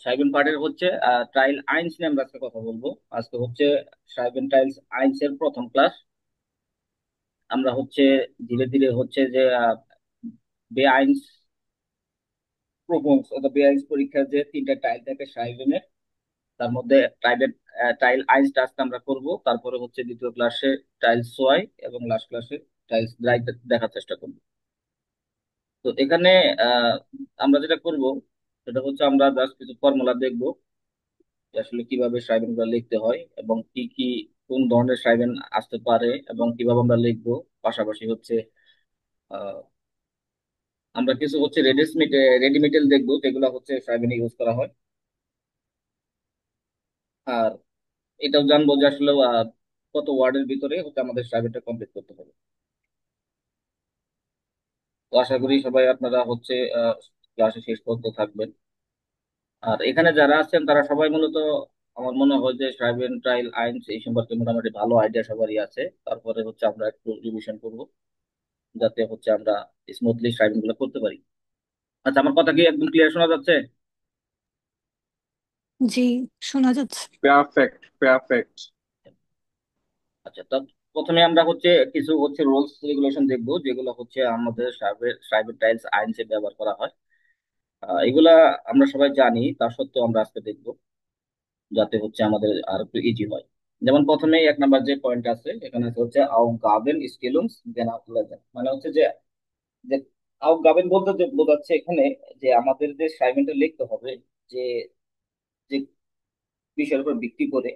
সাইবেন পার্টের হচ্ছে ট্রায়াল আইনস নিয়ে আমরা আজকে কথা বলবো। আজকে হচ্ছে সাইবেন ট্রায়ালস আইনস এর প্রথম ক্লাস। আমরা হচ্ছে ধীরে ধীরে হচ্ছে যে বে আইনস প্রপোজ অথবা বে আইনস পরীক্ষার যে তিনটা ট্রায়াল থাকে সাইবেনের, তার মধ্যে ট্রায়াল আইনস টাস্ক আমরা করব। তারপরে হচ্ছে দ্বিতীয় ক্লাসে ট্রায়াল সোয়াই এবং লাস্ট ক্লাসে ট্রায়ালস ড্রাইভ দেখার চেষ্টা করব। তো এখানে আহ, আমরা যেটা করব সেটা হচ্ছে আমরা জাস্ট কিছু ফর্মুলা দেখবো যে আসলে কিভাবে সাইবেন গুলো লিখতে হয় এবং কি কি কোন ধরনের সাইবেন আসতে পারে এবং কিভাবে আমরা লিখবো। পাশাপাশি হচ্ছে আহ, আমরা কিছু হচ্ছে রেডিমেটেল দেখবো যেগুলো হচ্ছে সাইবেনে ইউজ করা হয়। আর এটাও জানবো যে আসলে কত ওয়ার্ডের ভিতরে হচ্ছে আমাদের সাইবেনটা কমপ্লিট করতে হবে। তো আশা করি সবাই আপনারা হচ্ছে ক্লাসে শেষ পর্যন্ত থাকবেন। আর এখানে যারা আছেন তারা সবাই মূলত আমার মনে হয় যে সাইবেন ট্রায়াল আইনস এই সম্পর্কে মোটামুটি ভালো আইডিয়া সবারই আছে। তারপরে হচ্ছে আমরা একটু রিভিশন করব যাতে হচ্ছে আমরা স্মুথলি ড্রাইভিং গুলো করতে পারি। আচ্ছা, আমার কথা কি একদম ক্লিয়ার শোনা যাচ্ছে? জি, শোনা যাচ্ছে। Perfect perfect. আচ্ছা, তো প্রথমে আমরা হচ্ছে কিছু হচ্ছে রুলস রেগুলেশন দেখবো যেগুলো হচ্ছে আমাদের সাইবার টাইলস আইনসে ব্যবহার করা হয়। এগুলা আমরা সবাই জানি, তা সত্ত্বেও আমরা আজকে দেখবো যাতে হচ্ছে আমাদের আর একটু ইজি হয়। যেমন প্রথমে এক নাম্বার যে পয়েন্ট আছে এখানে আছে হচ্ছে আউ গাবেন স্কেলুমস জেনারেল, মানে হচ্ছে যে যে আউ গাবেন বলতে যে বোঝাচ্ছে এখানে যে আমাদের যে সাইমেন্টে লিখতে হবে যে যে বিষয়ের উপর ভিত্তি করে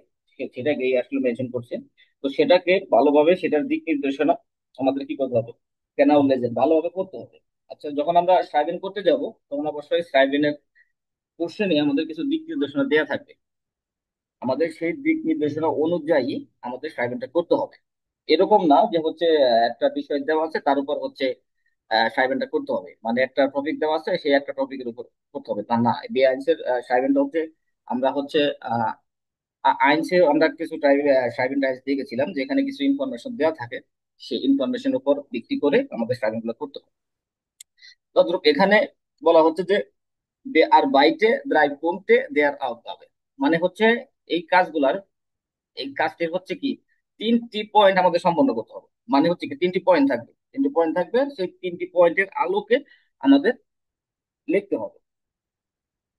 সেটাকেই আসলে মেনশন করছেন। তো সেটাকে ভালোভাবে সেটার দিক নির্দেশনা আমাদের কি করতে হবে, কেন উল্লেখ ভালোভাবে করতে হবে। আচ্ছা, যখন আমরা সাইবেন করতে যাব তখন অবশ্যই সাইবেনের কোশ্চেনে আমাদের কিছু দিক নির্দেশনা দেওয়া থাকবে। আমাদের সেই দিক নির্দেশনা অনুযায়ী আমাদের সাইবেনটা করতে হবে। এরকম না যে হচ্ছে একটা বিষয় দেওয়া আছে তার উপর হচ্ছে সাইবেনটা করতে হবে, মানে একটা টপিক দেওয়া আছে সেই একটা টপিকের উপর করতে হবে তা না। বিআইএনসির সাইবেনটা হচ্ছে আমরা হচ্ছে আইনসে আমরা কিছু ট্রাইবেল রাইটস দিয়ে গেছিলাম যেখানে কিছু ইনফরমেশন দেওয়া থাকে, সেই ইনফরমেশনের উপর ভিত্তি করে আমাদের ট্রাইবেল গুলো করতে হবে। তদ্রূপ এখানে বলা হচ্ছে যে দে আর বাইটে দ্রাইভ কমতে দে আর আউট পাবে, মানে হচ্ছে এই কাজগুলার এই কাজটির হচ্ছে কি তিনটি পয়েন্ট আমাদের সম্পন্ন করতে হবে। মানে হচ্ছে কি তিনটি পয়েন্ট থাকবে সেই তিনটি পয়েন্টের আলোকে আমাদের লিখতে হবে।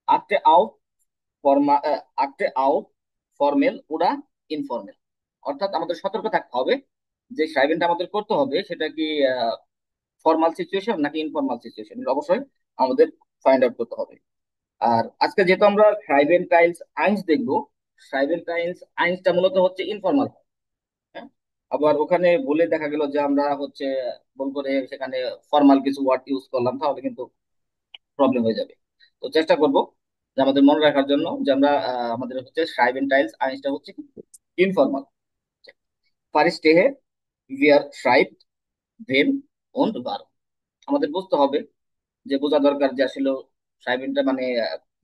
আটে আউট ফর্মা আটে আউট ফর্মেল ওরা ইনফর্মেল, অর্থাৎ আমাদের সতর্ক থাকতে হবে যে সাইবেনটা আমাদের করতে হবে সেটা কি ফর্মাল সিচুয়েশন নাকি ইনফর্মাল সিচুয়েশন, অবশ্যই আমাদের ফাইন্ড আউট করতে হবে। আর আজকে যেহেতু আমরা সাইবেন টাইলস আইনস দেখবো, সাইবেন টাইলস আইনসটা মূলত হচ্ছে ইনফর্মাল। হ্যাঁ, আবার ওখানে বলে দেখা গেল যে আমরা হচ্ছে ভুল করে সেখানে ফর্মাল কিছু ওয়ার্ড ইউজ করলাম, তাহলে কিন্তু প্রবলেম হয়ে যাবে। তো চেষ্টা করব যে আমাদের মনে রাখার জন্য যে আমরা আমাদের হচ্ছে সাইবেন টাইলস আইনসটা হচ্ছে informal. First day we are schreibt wem und warum। আমাদের বুঝতে হবে যে বোঝা দরকার যে আসলে সাইবেনটা মানে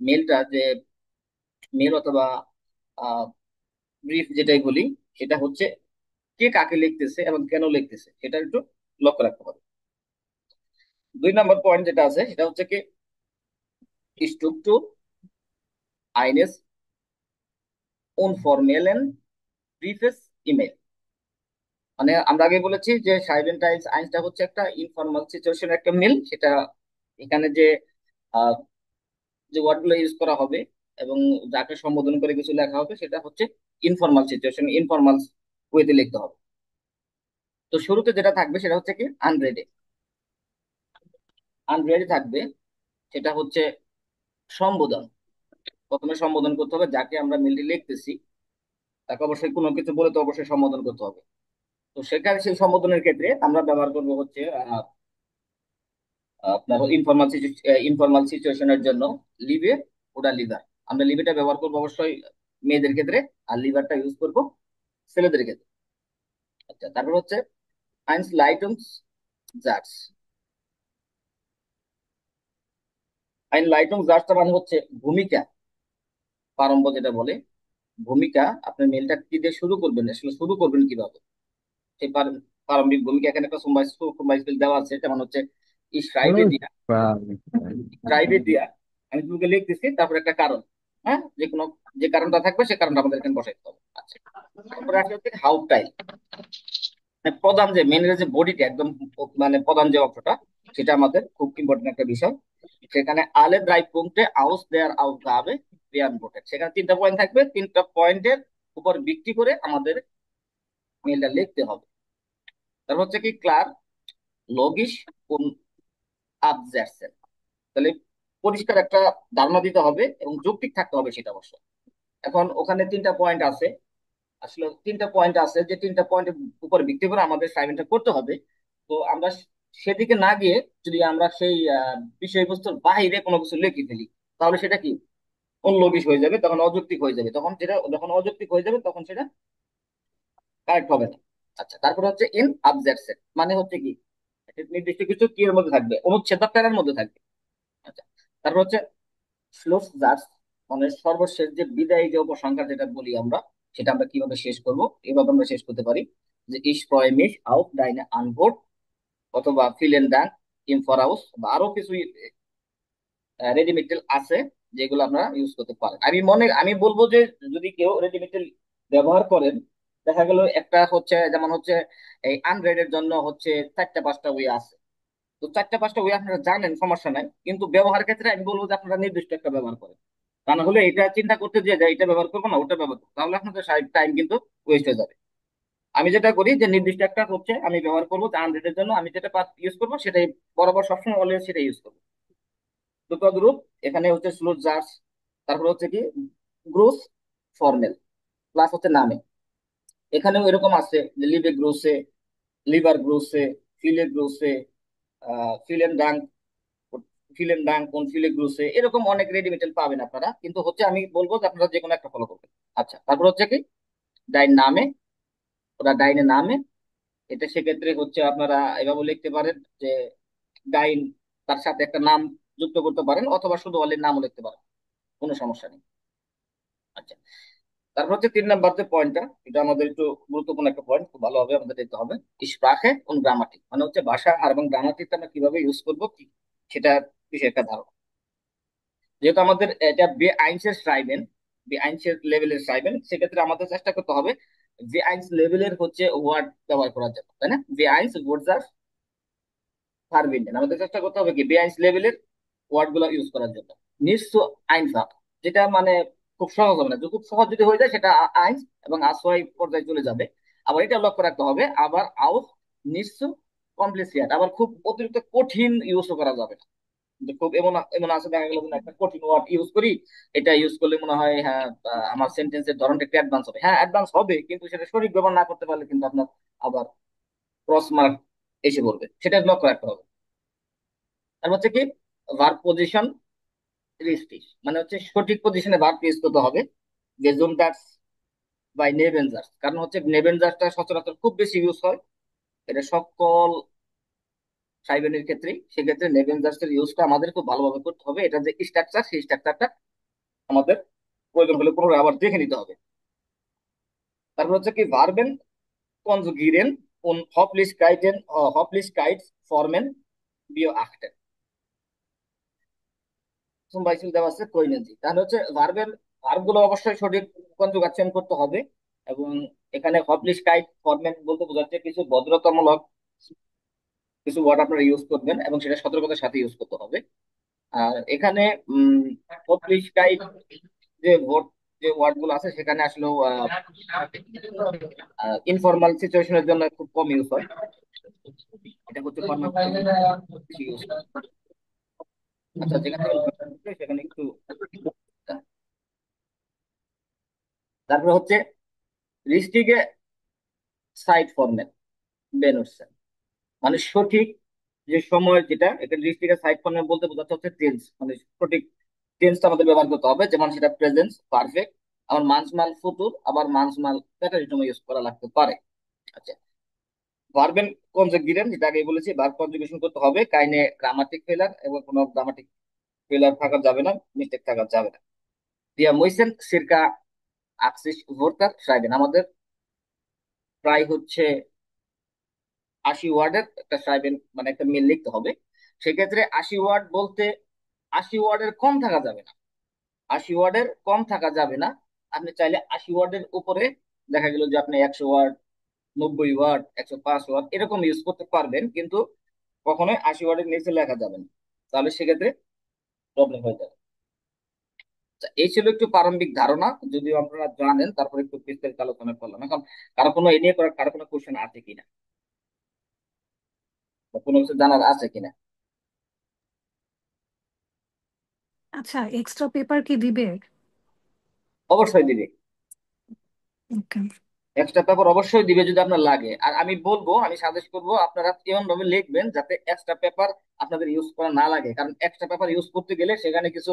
মেলটা যে মেল অথবা ব্রিফ যেটাই বলি সেটা হচ্ছে কে কাকে লিখতেছে এবং কেন লিখতেছে সেটা একটু লক্ষ্য রাখতে হবে। 2 নম্বর পয়েন্ট যেটা আছে সেটা হচ্ছে কি Struktur eines unformellen Briefes email. মানে আমরা আগে বলেছি যে সাইবেন টাইলস আইনসটা হচ্ছে একটা ইনফর্মাল সিচুয়েশন একটা মেল। সেটা এখানে যে আহ, যে ওয়ার্ডগুলো ইউজ করা হবে এবং যাকে সম্বোধন করে কিছু লেখা হবে সেটা হচ্ছে ইনফর্মাল সিচুয়েশন, ইনফর্মাল ওয়েতে লিখতে হবে। তো শুরুতে যেটা থাকবে সেটা হচ্ছে কি আনরেডি। আনরেডি থাকবে সেটা হচ্ছে সম্বোধন। প্রথমে সম্বোধন করতে হবে যাকে আমরা মেলটি লিখতেছি, তাকে অবশ্যই কোনো কিছু বলে তো অবশ্যই সম্বোধন করতে হবে। তো সেখানে সেই সম্বোধনের ক্ষেত্রে আমরা ব্যবহার করব হচ্ছে আপনার ইনফর্মাল সিচুয়েশনের জন্য লিভে ওটা লিভার। আমরা লিভেটা ব্যবহার করবো অবশ্যই মেয়েদের ক্ষেত্রে, আর লিভারটা ইউজ করব ছেলেদের ক্ষেত্রে। আচ্ছা, তারপর হচ্ছে আইনস লাইটুমস জার্স। আইন লাইটুম জার্সটা মানে হচ্ছে ভূমিকা, প্রারম্ভ যেটা বলে ভূমিকা। আপনি মেলটা কি দিয়ে শুরু করবেন, আসলে শুরু করবেন কিভাবে সেই প্রারম্ভিক ভূমিকা এখানে একটা সময় দেওয়া আছে, যেমন হচ্ছে এই হুম, স্ক্রাইবে দিয়া আমি তোমাকে লিখতেছি তারপর একটা কারণ। হ্যাঁ, যে কোনো যে কারণটা থাকবে সে কারণটা আমাদের এখানে বসাইতে হবে। আচ্ছা, তারপরে আসলে হচ্ছে হাউ টাইল, মানে প্রধান যে মেন যে বডিটা একদম মানে প্রধান যে অংশটা, সেটা আমাদের খুব ইম্পর্টেন্ট একটা বিষয়। সেখানে আলে ড্রাই পুংটে আউস দেয়ার আউস গাবে বিয়ান বোটেড, সেখানে তিনটা পয়েন্ট থাকবে, তিনটা পয়েন্টের উপর ভিত্তি করে আমাদের মেলটা লিখতে হবে। তারপর হচ্ছে কি ক্লার লগিশ কোন আবজারসেন, তাহলে পরিষ্কার একটা ধারণা দিতে হবে এবং যৌক্তিক থাকতে হবে সেটা অবশ্য। এখন ওখানে তিনটা পয়েন্ট আছে, আসলে তিনটা পয়েন্ট আছে, যে তিনটা পয়েন্টের উপর ভিত্তি করে আমাদের অ্যাসাইনমেন্টটা করতে হবে। তো আমরা সেদিকে না গিয়ে যদি আমরা সেই বিষয়বস্তুর বাইরে কোনো কিছু লিখে ফেলি, তাহলে সেটা কি অনলজিক হয়ে যাবে, তখন অযৌক্তিক হয়ে যাবে, তখন যেটা যখন অযৌক্তিক হয়ে যাবে তখন সেটা কারেক্ট হবে না। আচ্ছা, তারপর হচ্ছে ইন আবজেক্টসেট, মানে হচ্ছে কি একটা নির্দিষ্ট কিছু কি এর মধ্যে থাকবে, অনুচ্ছেদ বা প্যারার মধ্যে থাকবে। আচ্ছা, তারপর হচ্ছে স্লোস জাস্ট, মানে সর্বশেষ যে বিদায়ী যে উপসংহার যেটা বলি আমরা, সেটা আমরা কিভাবে শেষ করব, এভাবে আমরা শেষ করতে পারি যে ইস ফ্রয় মিশ আউট ডাইনে আনবোর্ড, অথবা ফিলেন ডান ইম ফর হাউস, বা আরো কিছু রেডিমেটেল আছে যেগুলো আমরা ইউজ করতে পারি। আমি বলবো যে যদি কেউ রেডিমেটেল ব্যবহার করেন, দেখা গেল একটা হচ্ছে যেমন হচ্ছে এই আনরেডের জন্য হচ্ছে চারটা পাঁচটা ওয়ে আছে। তো চারটা পাঁচটা ওয়ে আপনারা জানেন, সমস্যা নাই, কিন্তু ব্যবহার ক্ষেত্রে আমি বলবো যে আপনারা নির্দিষ্ট একটা ব্যবহার করেন। তা না হলে এটা চিন্তা করতে যে এটা ব্যবহার করবো না ওটা ব্যবহার করবো, তাহলে আপনাদের টাইম কিন্তু ওয়েস্ট হয়ে যাবে। আমি যেটা করি যে নির্দিষ্ট একটা হচ্ছে আমি ব্যবহার করবো, যে আনরেডের জন্য আমি যেটা ইউজ করবো সেটাই বরাবর সবসময় অলওয়েজ সেটাই ইউজ করবো। দুটো গ্রুপ, এখানে হচ্ছে স্লো জার্স, তারপর হচ্ছে কি গ্রুস ফর্মেল, প্লাস হচ্ছে নামে। এখানেও এরকম আছে যে লিভে গ্রুসে, লিভার গ্রুসে, ফিলে গ্রুসে, ফিলেন ডাং, ফিলেন ডাং কোন ফিলে গ্রুসে, এরকম অনেক রেডিমেটেল পাবেন আপনারা, কিন্তু হচ্ছে আমি বলবো যে আপনারা যে কোনো একটা ফলো করবেন। আচ্ছা, তারপর হচ্ছে কি ডাইন নামে, ওরা ডাইনে নামে, এটা সেক্ষেত্রে হচ্ছে আপনারা এভাবে লিখতে পারেন যে ডাইন, তার সাথে একটা নাম যুক্ত করতে পারেন, অথবা শুধু অলের নামও লিখতে পারেন, কোনো সমস্যা নেই। আচ্ছা, তারপর হচ্ছে 3 নাম্বার যে পয়েন্টটা, এটা আমাদের একটু গুরুত্বপূর্ণ একটা পয়েন্ট, খুব ভালোভাবে আমাদের দেখতে হবে। স্প্রাখে কোন গ্রামাটিক, মানে হচ্ছে ভাষা আর এবং গ্রামাটিকটা আমরা কিভাবে ইউজ করবো কি, সেটা বিষয়ে একটা ধারণা। যেহেতু আমাদের এটা বে আইনসের শ্রাইবেন, বে আইনসের লেভেলের শ্রাইবেন, সেক্ষেত্রে আমাদের চেষ্টা করতে হবে বে আইনস লেভেলের হচ্ছে ওয়ার্ড ব্যবহার করার জন্য, তাই না? বে আইনস ওয়ার্ডস ফারবিন্ডেন, আমাদের চেষ্টা করতে হবে কি বেআইনস লেভেলের ওয়ার্ড গুলো ইউজ করার জন্য। নিঃস্ব আইনফা, যেটা মানে খুব সহজ হবে না, যে খুব সহজ যদি হয়ে যায় সেটা আইন এবং আসওয়াই পর্যায়ে চলে যাবে। আবার এটা লক্ষ্য রাখতে হবে, আবার আউস নিঃস্ব কমপ্লিসিয়াট, আবার খুব অতিরিক্ত কঠিন ইউজ করা যাবে না। যে খুব এমন এমন আছে, দেখা গেল কোনো একটা কঠিন ওয়ার্ড ইউজ করি, এটা ইউজ করলে মনে হয় হ্যাঁ আমার সেন্টেন্সের ধরনটা একটু অ্যাডভান্স হবে, হ্যাঁ অ্যাডভান্স হবে, কিন্তু সেটা সঠিক ব্যবহার না করতে পারলে কিন্তু আপনার আবার ক্রস মার্ক এসে পড়বে, সেটা লক্ষ্য রাখতে হবে। আর হচ্ছে কি ভার্ব পজিশন রিস্টিস, মানে হচ্ছে সঠিক পজিশনে ভার্ব ইউজ করতে হবে। গেজুমডাটস বাই নেবেনজার্স, কারণ হচ্ছে নেবেনজার্সটা সচরাচর খুব বেশি ইউজ হয়, এটা সকল সাইবেনের ক্ষেত্রেই, সেক্ষেত্রে নেবেনজার্সের ইউজটা আমাদের খুব ভালোভাবে করতে হবে। এটা যে স্ট্রাকচার, সেই স্ট্রাকচারটা আমাদের প্রয়োজন হলে পুনরায় আবার দেখে নিতে হবে। তারপর হচ্ছে কি ভার্বেন কনজুগিরেন und Höflichkeiten, Höflichkeitsformen beachten, zum Beispiel দেওয়া আছে কইনেজি, তাহলে হচ্ছে ভার্বের ভার্ব গুলো অবশ্যই সঠিক কনজুগাচ্যন করতে হবে। এবং এখানে হপলিশকাইট ফরম্যাট বলতে বোঝাচ্ছে কিছু ভদ্রতামূলক কিছু ওয়ার্ড আপনারা ইউজ করবেন, এবং সেটা সতর্কতার সাথে ইউজ করতে হবে। আর এখানে হপলিশকাইট যে ভোট যে ওয়ার্ড গুলো আছে, সেখানে আসলে ইনফর্মাল সিচুয়েশনের জন্য খুব কম ইউজ হয়, এটা হচ্ছে ফর্মাল বেশি ইউজ হয়। আচ্ছা, যেখান থেকে সেখানে একটু। তারপরে হচ্ছে রিস্টিকে সাইড ফরম্যাট বেনুচ্ছে, মানে সঠিক যে সময়, যেটা এখানে রিস্টিকে সাইড ফরম্যাট বলতে বোঝাচ্ছে হচ্ছে টেন্স, মানে সঠিক টেন্সটা আমাদের ব্যবহার করতে হবে, যেমন সেটা প্রেজেন্স পারফেক্ট, আবার মানসমাল ফুতুর, আবার মানসমাল প্যাটার্ন সময় ইউজ করা লাগতে পারে। আচ্ছা, ভার্বেন কনজুগিরেন, যেটা আগে বলেছি, ভার্ব কনজুগেশন করতে হবে, কাইনে গ্রামাটিক ফেলার এবং কোনো গ্রামাটিক ফেলার থাকা যাবে না, মিস্টেক থাকা যাবে না। দিয়া মইসেন সিরকা আকসিস ভোর্তার সাইবেন, আমাদের প্রায় হচ্ছে 80 ওয়ার্ডের একটা সাইবেন, মানে একটা মেল লিখতে হবে। সেক্ষেত্রে 80 ওয়ার্ড বলতে 80 ওয়ার্ডের কম থাকা যাবে না, 80 ওয়ার্ডের কম থাকা যাবে না। আপনি চাইলে 80 ওয়ার্ডের উপরে, দেখা গেল যে আপনি 100 ওয়ার্ড, 90 ওয়ার্ড, 105 ওয়ার্ড এরকম ইউজ করতে পারবেন, কিন্তু কখনোই 80 ওয়ার্ডের নিচে লেখা যাবে না, তাহলে সেক্ষেত্রে প্রবলেম হয়ে যাবে। আচ্ছা, এই ছিল একটু প্রারম্ভিক ধারণা, যদিও আপনারা জানেন, তারপরে একটু বিস্তারিত আলোচনা করলাম। এখন কারো কোনো এ নিয়ে করার কারো কোনো কোশ্চেন আছে কিনা, বা কোনো কিছু জানার আছে কিনা? আচ্ছা, এক্সট্রা পেপার কি দিবে? অবশ্যই দিবে। ওকে। এক্সট্রা পেপার অবশ্যই দিবে যদি আপনার লাগে। আর আমি বলবো, আমি সাজেস্ট করবো আপনারা এমন ভাবে লিখবেন যাতে এক্সট্রা পেপার আপনাদের ইউজ করা না লাগে, কারণ এক্সট্রা পেপার ইউজ করতে গেলে সেখানে কিছু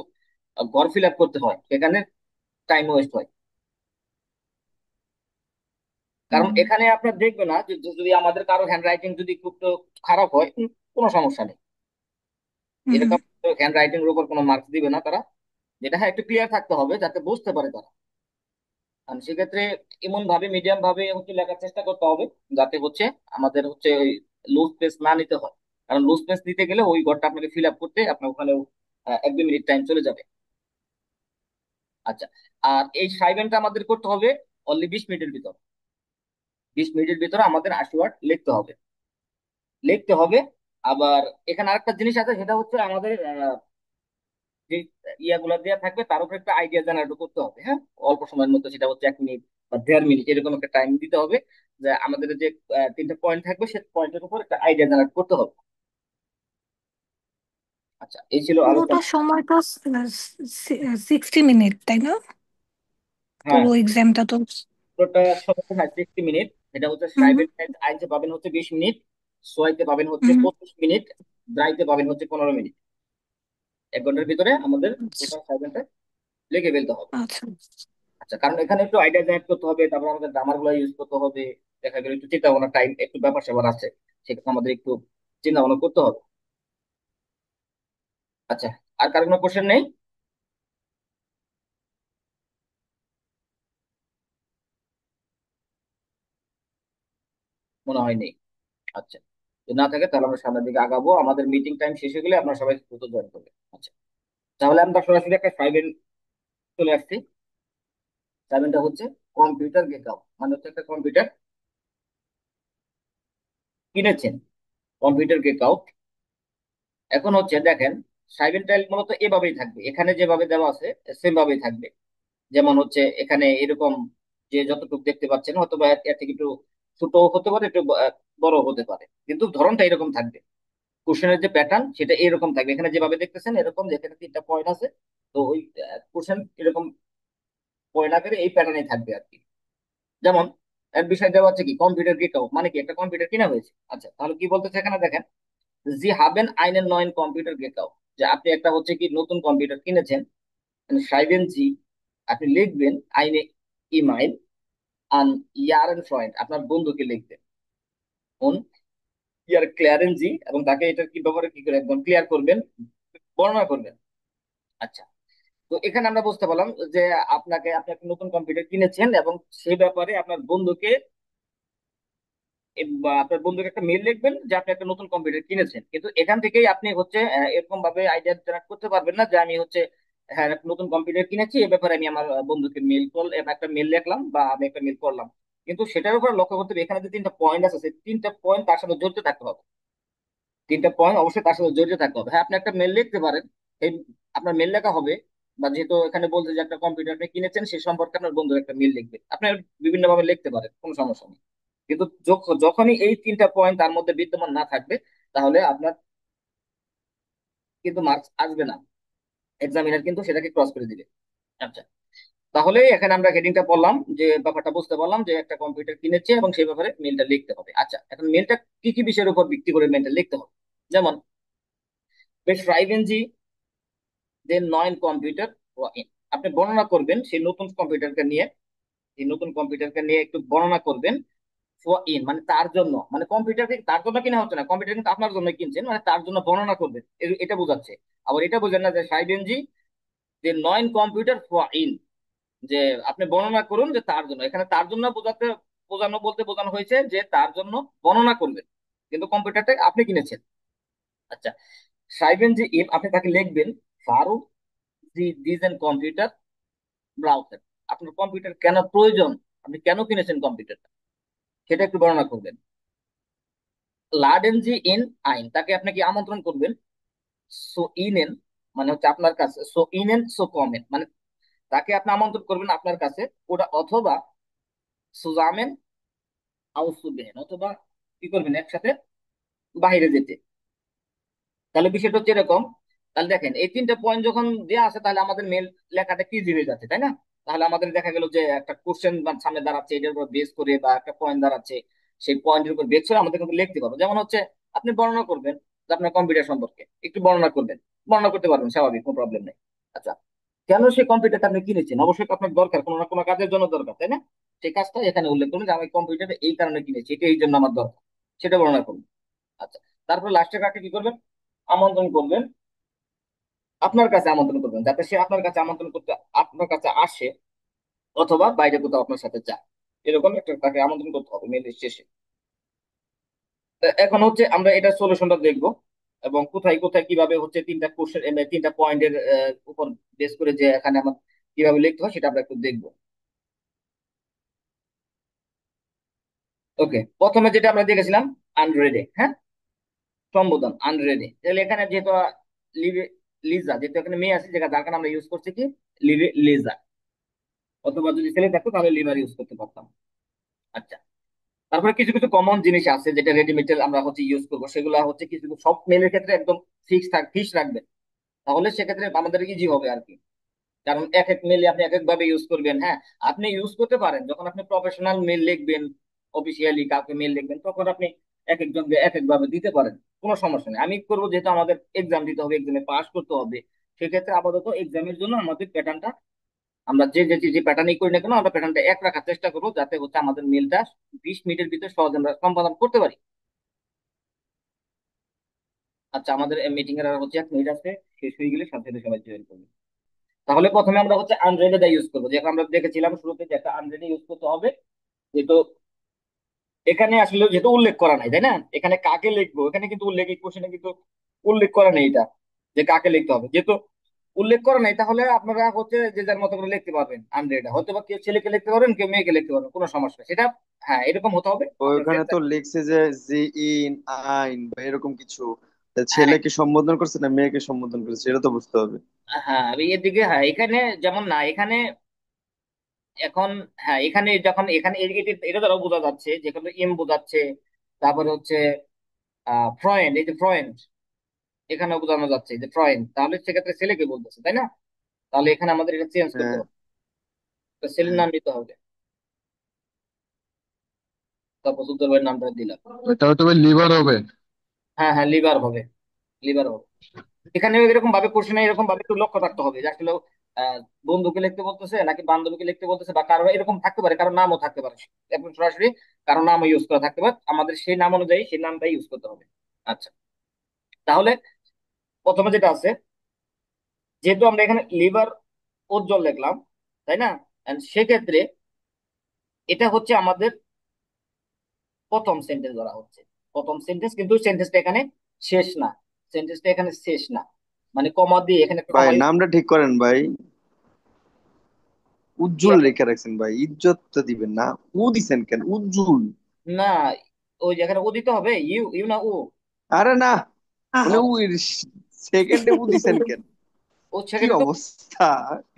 ঘর ফিল আপ করতে হয়, সেখানে টাইম ওয়েস্ট হয়। কারণ হুম। এখানে আপনার দেখবে না যে যদি আমাদের কারো হ্যান্ড রাইটিং যদি খুব খারাপ হয়, কোনো সমস্যা নেই, হুম। এরকম হ্যান্ড রাইটিং এর উপর কোনো মার্কস দিবে না তারা। যেটা হ্যাঁ একটু ক্লিয়ার থাকতে হবে যাতে বুঝতে পারে তারা। আর সেক্ষেত্রে এমন ভাবে, মিডিয়াম ভাবে হচ্ছে লেখার চেষ্টা করতে হবে, যাতে হচ্ছে আমাদের হচ্ছে ওই লুজ পেজ না নিতে হয়। কারণ লুজ পেজ নিতে গেলে ওই ঘরটা আপনাকে ফিল আপ করতে আপনার ওখানে 1-2 মিনিট টাইম চলে যাবে। আচ্ছা, আর এই সাইবেনটা আমাদের করতে হবে অনলি 20 মিনিটের ভিতর। 20 মিনিটের ভিতরে আমাদের 80 ওয়ার্ড লিখতে হবে, লিখতে হবে। আবার এখানে আরেকটা জিনিস আছে, সেটা হচ্ছে আমাদের যে ইয়াগুলো দেওয়া থাকবে তার উপর একটা আইডিয়া জেনারেট করতে হবে। হ্যাঁ, অল্প সময়ের মধ্যে, সেটা হচ্ছে 1 মিনিট বা 1.5 মিনিট এরকম একটা টাইম দিতে হবে, যে আমাদের যে 3টা পয়েন্ট থাকবে সেই পয়েন্টের উপর একটা আইডিয়া জেনারেট করতে হবে। আচ্ছা, এই ছিল পুরোটা আলোচনা। সময়টা 60 মিনিট, তাই না? হ্যাঁ, পুরো এক্সামটা তো। পুরোটা সময়, হ্যাঁ 60 মিনিট। এটা হচ্ছে হুম। সাইবের আইনতে পাবেন হচ্ছে 20 মিনিট, সোয়াইতে পাবেন হচ্ছে হুম। 25 মিনিট, ড্রাইতে পাবেন হচ্ছে 15 মিনিট। 1 ঘন্টার ভিতরে আমাদের টোটাল সাইবেনটা লিখে ফেলতে হবে। আচ্ছা। আচ্ছা, কারণ এখানে একটু আইডিয়া জেনারেট করতে হবে, তারপর আমাদের গ্রামার গুলো ইউজ করতে হবে, দেখা গেল একটু চিন্তা ভাবনা টাইম একটু ব্যাপার স্যাপার আছে, সেক্ষেত্রে আমাদের একটু চিন্তা ভাবনা করতে হবে। আচ্ছা, আর কার কোনো কোশ্চেন নেই? মনে হয় নেই। আচ্ছা, যদি না থাকে তাহলে আমরা সামনের দিকে আগাবো, আমাদের মিটিং টাইম শেষ হয়ে গেলে আপনারা সবাই দ্রুত জয়েন করবে। আচ্ছা, তাহলে আমরা সরাসরি একটা ফাইভে চলে আসছি। ফাইভটা হচ্ছে কম্পিউটার গেকআপ, মানে হচ্ছে একটা কম্পিউটার কিনেছেন, কম্পিউটার গেকআউট। এখন হচ্ছে দেখেন, সাইবেন টাইল মূলত এভাবেই থাকবে, এখানে যেভাবে দেওয়া আছে সেম ভাবেই থাকবে। যেমন হচ্ছে এখানে এরকম, যে যতটুকু দেখতে পাচ্ছেন হয়তো বা এর থেকে একটু ছোট হতে পারে, একটু বড় হতে পারে, কিন্তু ধরনটা এরকম থাকবে। কোশ্চেনের যে প্যাটার্ন সেটা এরকম থাকবে, এখানে যেভাবে দেখতেছেন এরকম, যেখানে 3টা পয়েন্ট আছে, তো ওই কোশ্চেন এরকম পয়েন্ট আকারে এই প্যাটার্নে থাকবে আর কি। যেমন এর বিষয় দেওয়া আছে কি, কম্পিউটার গেকাও মানে কি, একটা কম্পিউটার কিনা হয়েছে। আচ্ছা, তাহলে কি বলতেছে এখানে দেখেন, জি হাবেন আইনের নয়ন কম্পিউটার গেকাও, যে আপনি একটা হচ্ছে কি নতুন কম্পিউটার কিনেছেন, সাইবেন জি, আপনি লিখবেন আইনে ইমাইল আন ইয়ারেন ফ্রেন্ড, আপনার বন্ধুকে লিখবেন কোন ইয়ার ক্লিয়ারেন্স জি, এবং তাকে এটার কি ব্যাপারে কি করে একদম ক্লিয়ার করবেন, বর্ণনা করবেন। আচ্ছা, তো এখানে আমরা বুঝতে পারলাম যে আপনি একটা নতুন কম্পিউটার কিনেছেন, এবং সেই ব্যাপারে আপনার বন্ধুকে একটা মেল লিখবেন যে আপনি একটা নতুন কম্পিউটার কিনেছেন। কিন্তু এখান থেকেই আপনি হচ্ছে এরকম ভাবে আইডিয়া জেনারেট করতে পারবেন না যে আমি হচ্ছে হ্যাঁ একটা নতুন কম্পিউটার কিনেছি, এ ব্যাপারে আমি আমার বন্ধুকে মেল কল একটা মেল লিখলাম বা আমি একটা মেল করলাম। কিন্তু সেটার উপর লক্ষ্য করতে হবে, এখানে যে 3টা পয়েন্ট আছে সেই 3টা পয়েন্ট তার সাথে জড়িত থাকতে হবে। 3টা পয়েন্ট অবশ্যই তার সাথে জড়িত থাকতে হবে। হ্যাঁ, আপনি একটা মেল লিখতে পারেন, এই আপনার মেল লেখা হবে, বা যেহেতু এখানে বলছে যে একটা কম্পিউটার আপনি কিনেছেন সে সম্পর্কে আপনার বন্ধু একটা মেল লিখবে, আপনি বিভিন্ন ভাবে লিখতে পারেন, কোনো সমস্যা নেই। কিন্তু যখনই এই 3টা পয়েন্ট তার মধ্যে বিদ্যমান না থাকবে, তাহলে আপনার কিন্তু মার্কস আসবে না, এক্সামিনার কিন্তু সেটাকে ক্রস করে দিবে। আচ্ছা, তাহলে এখানে আমরা হেডিংটা পড়লাম, যে ব্যাপারটা বুঝতে পারলাম যে একটা কম্পিউটার কিনেছে এবং সেই ব্যাপারে মেলটা লিখতে হবে। আচ্ছা, এখন মেলটা কি কি বিষয়ের উপর ভিত্তি করে মেলটা লিখতে হবে? যেমন বেশ যে নয়ন কম্পিউটার, আপনি বর্ণনা করবেন সেই নতুন কম্পিউটারকে নিয়ে, এই নতুন কম্পিউটারকে নিয়ে একটু বর্ণনা করবেন। মানে তার জন্য, মানে কম্পিউটার তার জন্য কিনা হচ্ছে না, কম্পিউটার কিন্তু আপনার জন্য কিনছেন, মানে তার জন্য বর্ণনা করবেন, এটা বোঝাচ্ছে। আবার এটা বোঝেন না যে সাইবেনজি যে নয়ন কম্পিউটার ইন, যে আপনি বর্ণনা করুন যে তার জন্য, এখানে তার জন্য বোঝানো বলতে বোঝানো হয়েছে যে তার জন্য বর্ণনা করবেন, কিন্তু কম্পিউটারটা আপনি কিনেছেন। আচ্ছা, সাইবেনজি ইন, আপনি তাকে লিখবেন ফারুক দিস এন কম্পিউটার ব্রাউজার? আপনার কম্পিউটার কেন প্রয়োজন, আপনি কেন কিনেছেন কম্পিউটারটা, সেটা একটু বর্ণনা করবেন। লাডেন জি ইন আইন, তাকে আপনি কি আমন্ত্রণ করবেন? সো ইনেন মানে হচ্ছে আপনার কাছে, সো ইনেন সো কমেন মানে তাকে আপনি আমন্ত্রণ করবেন আপনার কাছে, ওটা অথবা সুজামেন আউসুবেন, অথবা কি করবেন একসাথে বাইরে যেতে। তাহলে বিষয়টা হচ্ছে এরকম। তাহলে দেখেন এই তিনটা পয়েন্ট যখন দেওয়া আছে তাহলে আমাদের মেল লেখাটা ইজি হয়ে যাচ্ছে, তাই না? তাহলে আমাদের দেখা গেল যে একটা কোশ্চেন সামনে দাঁড়াচ্ছে, এটার উপর বেস করে, বা একটা পয়েন্ট দাঁড়াচ্ছে, সেই পয়েন্টের উপর বেস করে আমাদের কিন্তু লিখতে পারবো। যেমন হচ্ছে আপনি বর্ণনা করবেন যে আপনার কম্পিউটার সম্পর্কে একটু বর্ণনা করবেন, বর্ণনা করতে পারবেন, স্বাভাবিক, কোনো প্রবলেম নেই। আচ্ছা, কেন সেই কম্পিউটারটা আপনি কিনেছেন? অবশ্যই তো আপনার দরকার, কোনো না কোনো কাজের জন্য দরকার, তাই না? সেই কাজটা এখানে উল্লেখ করুন যে আমি কম্পিউটার এই কারণে কিনেছি, এটা এই জন্য আমার দরকার, সেটা বর্ণনা করুন। আচ্ছা, তারপর লাস্টের কাজটা কি করবেন? আমন্ত্রণ করবেন, আপনার কাছে আমন্ত্রণ করবেন, যাতে সে আপনার কাছে আমন্ত্রণ করতে আপনার কাছে আসে, অথবা বাইরে কোথাও আপনার সাথে যায়, এরকম একটা তাকে আমন্ত্রণ করতে হবে মেইলের শেষে। তা এখন হচ্ছে আমরা এটা সলিউশনটা দেখবো, এবং কোথায় কোথায় কিভাবে হচ্ছে তিনটা কোশ্চেন, তিনটা পয়েন্টের উপর বেস করে যে এখানে আমার কিভাবে লিখতে হয় সেটা আমরা একটু দেখবো। ওকে, প্রথমে যেটা আমরা দেখেছিলাম আনরেডে, হ্যাঁ, সম্বোধন আনরেডে। তাহলে এখানে যেহেতু লিভে লিজা, যেহেতু এখানে মেয়ে আছে, যেটা যার কারণে আমরা ইউজ করছি কি লিভে লিজা, অথবা যদি ছেলে থাকতো তাহলে লিভার ইউজ করতে পারতাম। আচ্ছা, তারপরে কিছু কিছু কমন জিনিস আছে যেটা রেডিমেড আমরা হচ্ছে ইউজ করবো, সেগুলো হচ্ছে কিছু কিছু সব মেলের ক্ষেত্রে একদম ফিক্স রাখবেন, তাহলে সেক্ষেত্রে আমাদের ইজি হবে আর কি। কারণ এক এক মেলে আপনি এক এক ভাবে ইউজ করবেন, হ্যাঁ। আপনি ইউজ করতে পারেন যখন আপনি প্রফেশনাল মেল লিখবেন, অফিসিয়ালি কাউকে মেল লিখবেন, তখন আপনি এক একজনকে এক এক ভাবে দিতে পারেন, কোনো সমস্যা নেই। আমি করবো যেহেতু আমাদের এক্সাম দিতে হবে, এক্সামে পাস করতে হবে, সেক্ষেত্রে আপাতত এক্সামের জন্য আমাদের প্যাটার্নটা, আমরা যে যে যে প্যাটার্নই করি না কেন, আমরা প্যাটার্নটা এক রাখার চেষ্টা করবো, যাতে হচ্ছে আমাদের মেলটা 20 মিনিটের ভিতরে সহজে আমরা সম্পাদন করতে পারি। আচ্ছা, আমাদের মিটিং এর আর হচ্ছে 1 মিনিট আছে, শেষ হয়ে গেলে সাথে সাথে সবাই জয়েন করবে। তাহলে প্রথমে আমরা হচ্ছে আনরেডে দা ইউজ করবো, যেটা আমরা দেখেছিলাম শুরুতে যে একটা আনরেডে ইউজ করতে হবে। যেহেতু এখানে আসলে যেহেতু উল্লেখ করা নাই, তাই না, এখানে কাকে লিখবো, এখানে কিন্তু উল্লেখ, এই কোশ্চেনে কিন্তু উল্লেখ করা নেই এটা, যে কাকে লিখতে হবে। যেহেতু উল্লেখ করা নাই, তাহলে আপনারা হচ্ছে যে যার মতো করে লিখতে পারবেন আনরেডে, হয়তো বা কেউ ছেলেকে লিখতে পারবেন, কেউ মেয়েকে লিখতে পারবেন, কোনো সমস্যা নেই। সেটা হ্যাঁ এরকম হতে হবে আপনার ওইখানে তো লিখছে যে জি ইন আইন বা এরকম কিছু। তা হ্যাঁ ছেলেকে সম্বোধন করছে না মেয়েকে সম্বোধন করছে সেটা তো বুঝতে হবে। হ্যাঁ, আমি এদিকে, হ্যাঁ এখানে যেমন না, এখানে এখন, হ্যাঁ এখানে যখন এখানে এটা দ্বারা বোঝা যাচ্ছে, যেখানে এম বোঝাচ্ছে, তারপরে হচ্ছে ফ্রয়েন্ড, এই যে ফ্রয়েন্ড এখানে বোঝানো যাচ্ছে যে ফ্রয়েন্ড, তাহলে সেক্ষেত্রে ছেলেকে বলতেছে, তাই না? তাহলে এখানে আমাদের এটা চেঞ্জ করতে হ্যাঁ, হবে, তো ছেলের হ্যাঁ। নাম নিতে হবে। তারপর সুন্দর ভাইয়ের নামটা দিলাম। তাহলে তবে লিভার হবে। হ্যাঁ হ্যাঁ, লিভার হবে, লিভার হবে। এখানে এরকম ভাবে কোশ্চেনে এরকম ভাবে একটু লক্ষ্য রাখতে হবে যে আসলে আহ, বন্ধুকে লিখতে বলতেছে নাকি বান্ধবীকে লিখতে বলতেছে, বা কারো এরকম থাকতে পারে, কারো নামও থাকতে পারে, এখন সরাসরি কারো নামও ইউজ করা থাকতে পারে, আমাদের সেই নাম অনুযায়ী সেই নামটাই ইউজ করতে হবে। আচ্ছা, তাহলে প্রথমে যেটা আছে, যেহেতু আমরা এখানে লিভার উজ্জ্বল লিখলাম, তাই না, And সেক্ষেত্রে এটা হচ্ছে আমাদের প্রথম সেন্টেন্স ধরা হচ্ছে, প্রথম সেন্টেন্স, কিন্তু সেন্টেন্সটা এখানে শেষ না, সেন্টেন্সটা এখানে শেষ না, মানে কমা দিয়ে এখানে একটা ভাই কমা নামটা ঠিক করেন ভাই। উজ্জুল দিয়ে, রেখে রাখছেন ভাই, ইজ্জত তো দিবেন না। উ দিছেন কেন উজ্জুল? না ওই যেখানে ও দিতে হবে, ইউ ইউ না ও। আরে না, আহ মানে উ সেকেন্ডে উ দিছেন কেন? ও কি সেখানে তো, অবস্থা!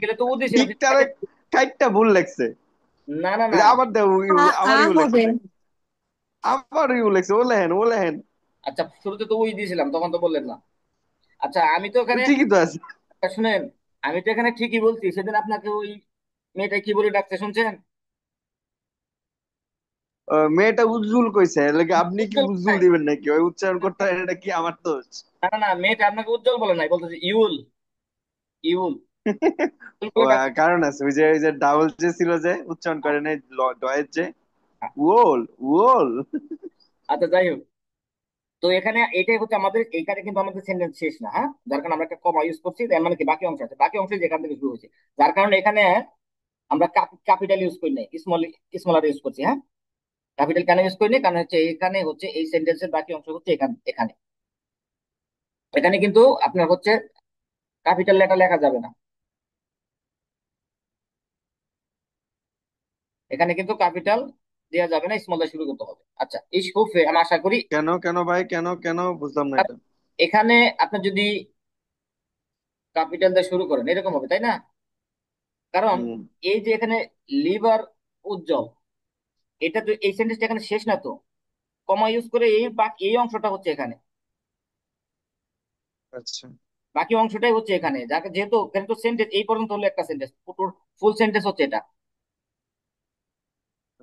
গেলে তো ও দিয়েছিল আপনি ঠিকঠাক কাইটটা ভুল লাগছে। না না ওই না। যে আবার দেও আবার ইউ লাগছে। হবে। আবার ইউ লাগছে, ও লেহেন ও লেহেন। আচ্ছা, শুরুতে তো ওই দিয়েছিলাম, তখন তো বললেন না। আচ্ছা, আমি তো তো এখানে, ঠিকই তো আছে। শুনেন, আমি তো এখানে ঠিকই বলছি, সেদিন আপনাকে ওই মেয়েটা কি বলে ডাকতে শুনছেন? মেয়েটা উজ্জুল কইছে, লাগে আপনি কি উজ্জ্বল উজ্জুল নাই, দিবেন নাকি? ওই উচ্চারণ করতে হয়, এটা কি আমার দোষ? না না না, মেয়েটা আপনাকে উজ্জ্বল বলে নাই, বলতেছে ইউল, ইউল, ইউল ও বলে ডাকছে। কারণ আছে, ওই যে ডাবল যে ছিল যে উচ্চারণ করে নাই, ডয়ের যে ওল ওল। আচ্ছা, যাই হোক, তো এখানে এটাই হচ্ছে আমাদের, এইখানে কিন্তু আমাদের সেন্টেন্স শেষ না, হ্যাঁ, যার কারণে আমরা একটা কমা ইউজ করছি, তার মানে কি বাকি অংশ আছে, বাকি অংশ যেখান থেকে শুরু হয়েছে, যার কারণে এখানে আমরা ক্যাপিটাল ইউজ করি নাই, স্মলার ইউজ করছি, হ্যাঁ। ক্যাপিটাল কেন ইউজ করি নাই, কারণ হচ্ছে এখানে হচ্ছে এই সেন্টেন্সের বাকি অংশ হচ্ছে এখানে, এখানে এখানে কিন্তু আপনার হচ্ছে ক্যাপিটাল লেটার লেখা যাবে না, এখানে কিন্তু ক্যাপিটাল দেওয়া যাবে না, স্মল দিয়ে শুরু করতে হবে। আচ্ছা, ইস হুফে আমি আশা করি। কেন কেন ভাই, কেন কেন বুঝলাম না এটা। এখানে আপনি যদি ক্যাপিটাল দিয়ে শুরু করেন এরকম হবে, তাই না? কারণ হুম। এই যে এখানে লিভার উজ্জ্বল, এটা তো এই সেন্টেন্সটা এখানে শেষ না তো। কমা ইউজ করে এই এই অংশটা হচ্ছে এখানে, আচ্ছা বাকি অংশটাই হচ্ছে এখানে, যাকে যেহেতু এখানে তো সেন্টেন্স এই পর্যন্ত হলো একটা সেন্টেন্স, ফুল সেন্টেন্স হচ্ছে এটা।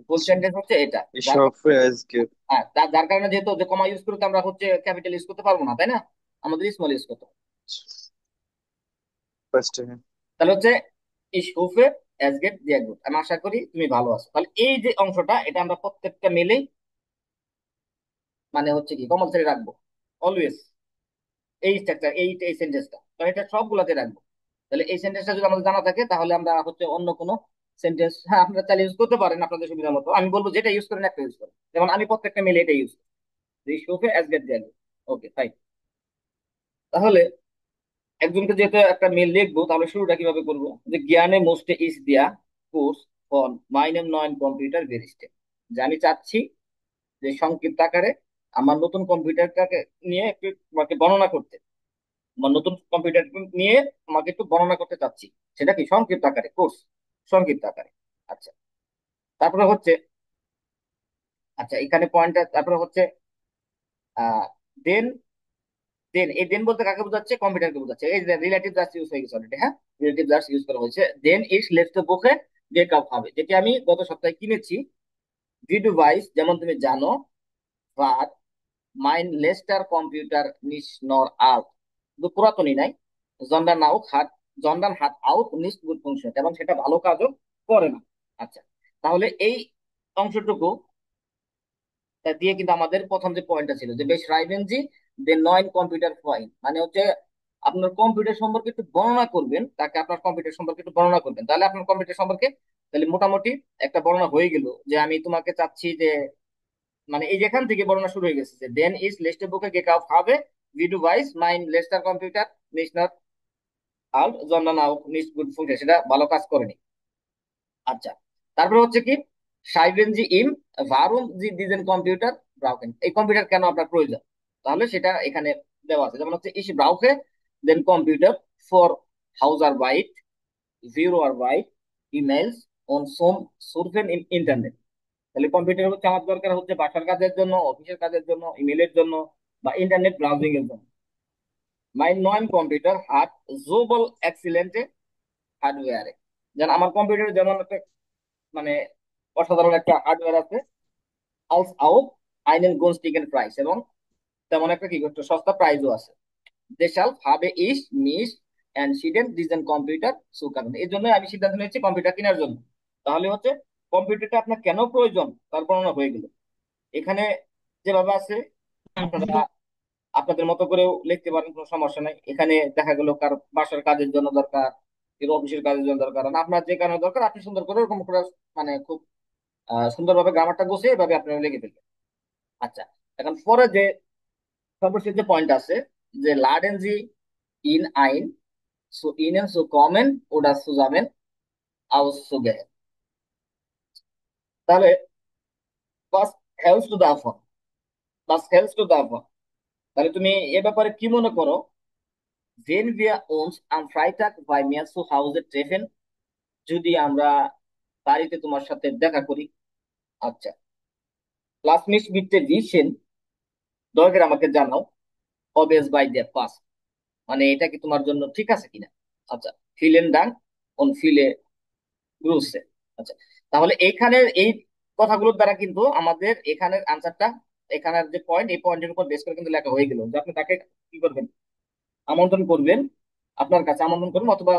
ফুল আচ্ছা। সেন্টেন্স হচ্ছে এটা। যার এসব আজকে হ্যাঁ, যার কারণে যেহেতু যে কমা ইউজ করতে আমরা হচ্ছে ক্যাপিটাল ইউজ করতে পারবো না, তাই না? আমাদের স্মল ইউজ করতে হবে। ফার্স্ট। তাহলে হচ্ছে ইস হুফে এস গেট দিয়া গুড, আমি আশা করি তুমি ভালো আছো। তাহলে এই যে অংশটা এটা আমরা প্রত্যেকটা মিলেই মানে হচ্ছে কি কম্পালসারি রাখবো অলওয়েজ। এই স্ট্রাকচার এই সেন্টেন্সটা কারণ এটা সবগুলাতে রাখবো। তাহলে এই সেন্টেন্সটা যদি আমাদের জানা থাকে তাহলে আমরা হচ্ছে অন্য কোনো সেন্টেন্স, হ্যাঁ আপনারা চাইলে ইউজ করতে পারেন আপনাদের সুবিধা মতো। আমি বলবো যেটা ইউজ করেন একটা ইউজ করেন, যেমন আমি প্রত্যেকটা মিলে এটা ইউজ করি, ইস হুফে এস গেট দিয়া গুড। Okay fine. তাহলে একজনকে যেহেতু একটা মেল লিখবো তাহলে শুরুটা কিভাবে করবো, যে জ্ঞানে মোস্টে ইস দিয়া course for my name Nayan computer ভেরিস্টে, যে আমি চাচ্ছি যে সংক্ষিপ্ত আকারে আমার নতুন কম্পিউটারটাকে নিয়ে একটু তোমাকে বর্ণনা করতে, আমার নতুন কম্পিউটার নিয়ে তোমাকে একটু বর্ণনা করতে চাচ্ছি। সেটা কি সংক্ষিপ্ত আকারে কোর্স, সংক্ষিপ্ত আকারে। আচ্ছা, তারপরে হচ্ছে, আচ্ছা এখানে পয়েন্টটা তারপরে হচ্ছে আহ দেন, দেন এই দেন বলতে কাকে বোঝাচ্ছে, কম্পিউটারকে বোঝাচ্ছে। এই যে রিলেটিভ জাস্ট ইউজ হয়ে গেছে অলরেডি, হ্যাঁ রিলেটিভ জাস্ট ইউজ করা হয়েছে। দেন ইটস লেটস দ্য বুকে গেট আপ হবে, যেটি আমি গত সপ্তাহে কিনেছি। ভি ডিভাইস যেমন তুমি জানো, বাট মাইন লেস্টার কম্পিউটার নিস নর আউট, কিন্তু পুরাতনই নাই। জন্ডার নাও হাত, জন্ডার হাত আউট নিস গুড ফাংশন, এবং সেটা ভালো কাজও করে না। আচ্ছা, তাহলে এই অংশটুকু তা দিয়ে কিন্তু আমাদের প্রথম যে পয়েন্টটা ছিল যে বেশ রাইভেনজি দে নয় কম্পিউটার ফাইন, মানে হচ্ছে আপনার কম্পিউটার সম্পর্কে একটু বর্ণনা করবেন, তাকে আপনার কম্পিউটার সম্পর্কে একটু বর্ণনা করবেন, তাহলে আপনার কম্পিউটার সম্পর্কে তাহলে মোটামুটি একটা বর্ণনা হয়ে গেল। যে আমি তোমাকে চাচ্ছি যে মানে এই যেখান থেকে বর্ণনা শুরু হয়ে গেছে যে দেন ইজ লেস্টে বুকে গেক আপ হবে ভিডু ভাইস মাইন লেস্টার কম্পিউটার নিশনার আল জন্না নাও নিস গুড ফুংশন, সেটা ভালো কাজ করেনি। আচ্ছা, তারপরে হচ্ছে কি সাইবেন জি ইম ভারুম জি ডিজেন কম্পিউটার ব্রাউকেন, এই কম্পিউটার কেন আপনার প্রয়োজন, তাহলে সেটা এখানে দেওয়া আছে। যেমন হচ্ছে ইস ব্রাউকে দেন কম্পিউটার ফর হাউস আর বাইট জিরো আর বাইট ইমেলস অন সোম সুরফেন ইন ইন্টারনেট। তাহলে কম্পিউটার হচ্ছে আমার দরকার হচ্ছে বাসার কাজের জন্য, অফিসের কাজের জন্য, ইমেলের জন্য, বা ইন্টারনেট ব্রাউজিং এর জন্য। মাই নন কম্পিউটার হার্ট জোবল এক্সিলেন্টে হার্ডওয়্যারে, যেন আমার কম্পিউটারে যেমন একটা মানে অসাধারণ একটা হার্ডওয়্যার আছে, আউস আউট আইনেন গুনস্টিগেন প্রাইস, এবং তেমন একটা কি করতে সস্তা প্রাইসও আছে। দে শাল হাবে ইস মিস অ্যান্ড শিডেন ডিজাইন কম্পিউটার সুকারণ, এই জন্য আমি সিদ্ধান্ত নিয়েছি কম্পিউটার কেনার জন্য। তাহলে হচ্ছে কম্পিউটারটা আপনার কেন প্রয়োজন তার বর্ণনা হয়ে গেল। এখানে যেভাবে আছে আপনারা আপনাদের মতো করেও লিখতে পারেন, কোনো সমস্যা নাই। এখানে দেখা গেল কার বাসার কাজের জন্য দরকার, কেউ অফিসের কাজের জন্য দরকার, আর আপনার যে কারণে দরকার আপনি সুন্দর করে ওরকম করে মানে খুব সুন্দরভাবে গ্রামারটা গুছিয়ে এভাবে আপনারা লিখে ফেলবেন। আচ্ছা, এখন পরে যে সর্বশেষ যে পয়েন্ট আছে যে লাডেন জি ইন আইন সো ইনেন সো কমেন ওডা সুজামেন আউস সুগে, তাহলে বাস হেলস টু দা ফোন, বাস হেলস টু দা ফোন, তাহলে তুমি এ ব্যাপারে কি মনে করো? Wenn wir uns am Freitag bei mir zu Hause treffen, যদি আমরা বাড়িতে তোমার সাথে দেখা করি। আচ্ছা, লাস্ট মিস বিটতে ভিশন দয়া করে আমাকে জানাও অবেস বাই দ্য পাস, মানে এটা কি তোমার জন্য ঠিক আছে কিনা। আচ্ছা, ফিলেন ডাং অন ফিলে গ্রুসে। আচ্ছা, তাহলে এইখানের এই কথাগুলোর দ্বারা কিন্তু আমাদের এখানের আনসারটা, এখানের যে পয়েন্ট এই পয়েন্টের উপর বেস করে কিন্তু লেখা হয়ে গেল যে আপনি তাকে কি করবেন, আমন্ত্রণ করবেন, আপনার কাছে আমন্ত্রণ করবেন, অথবা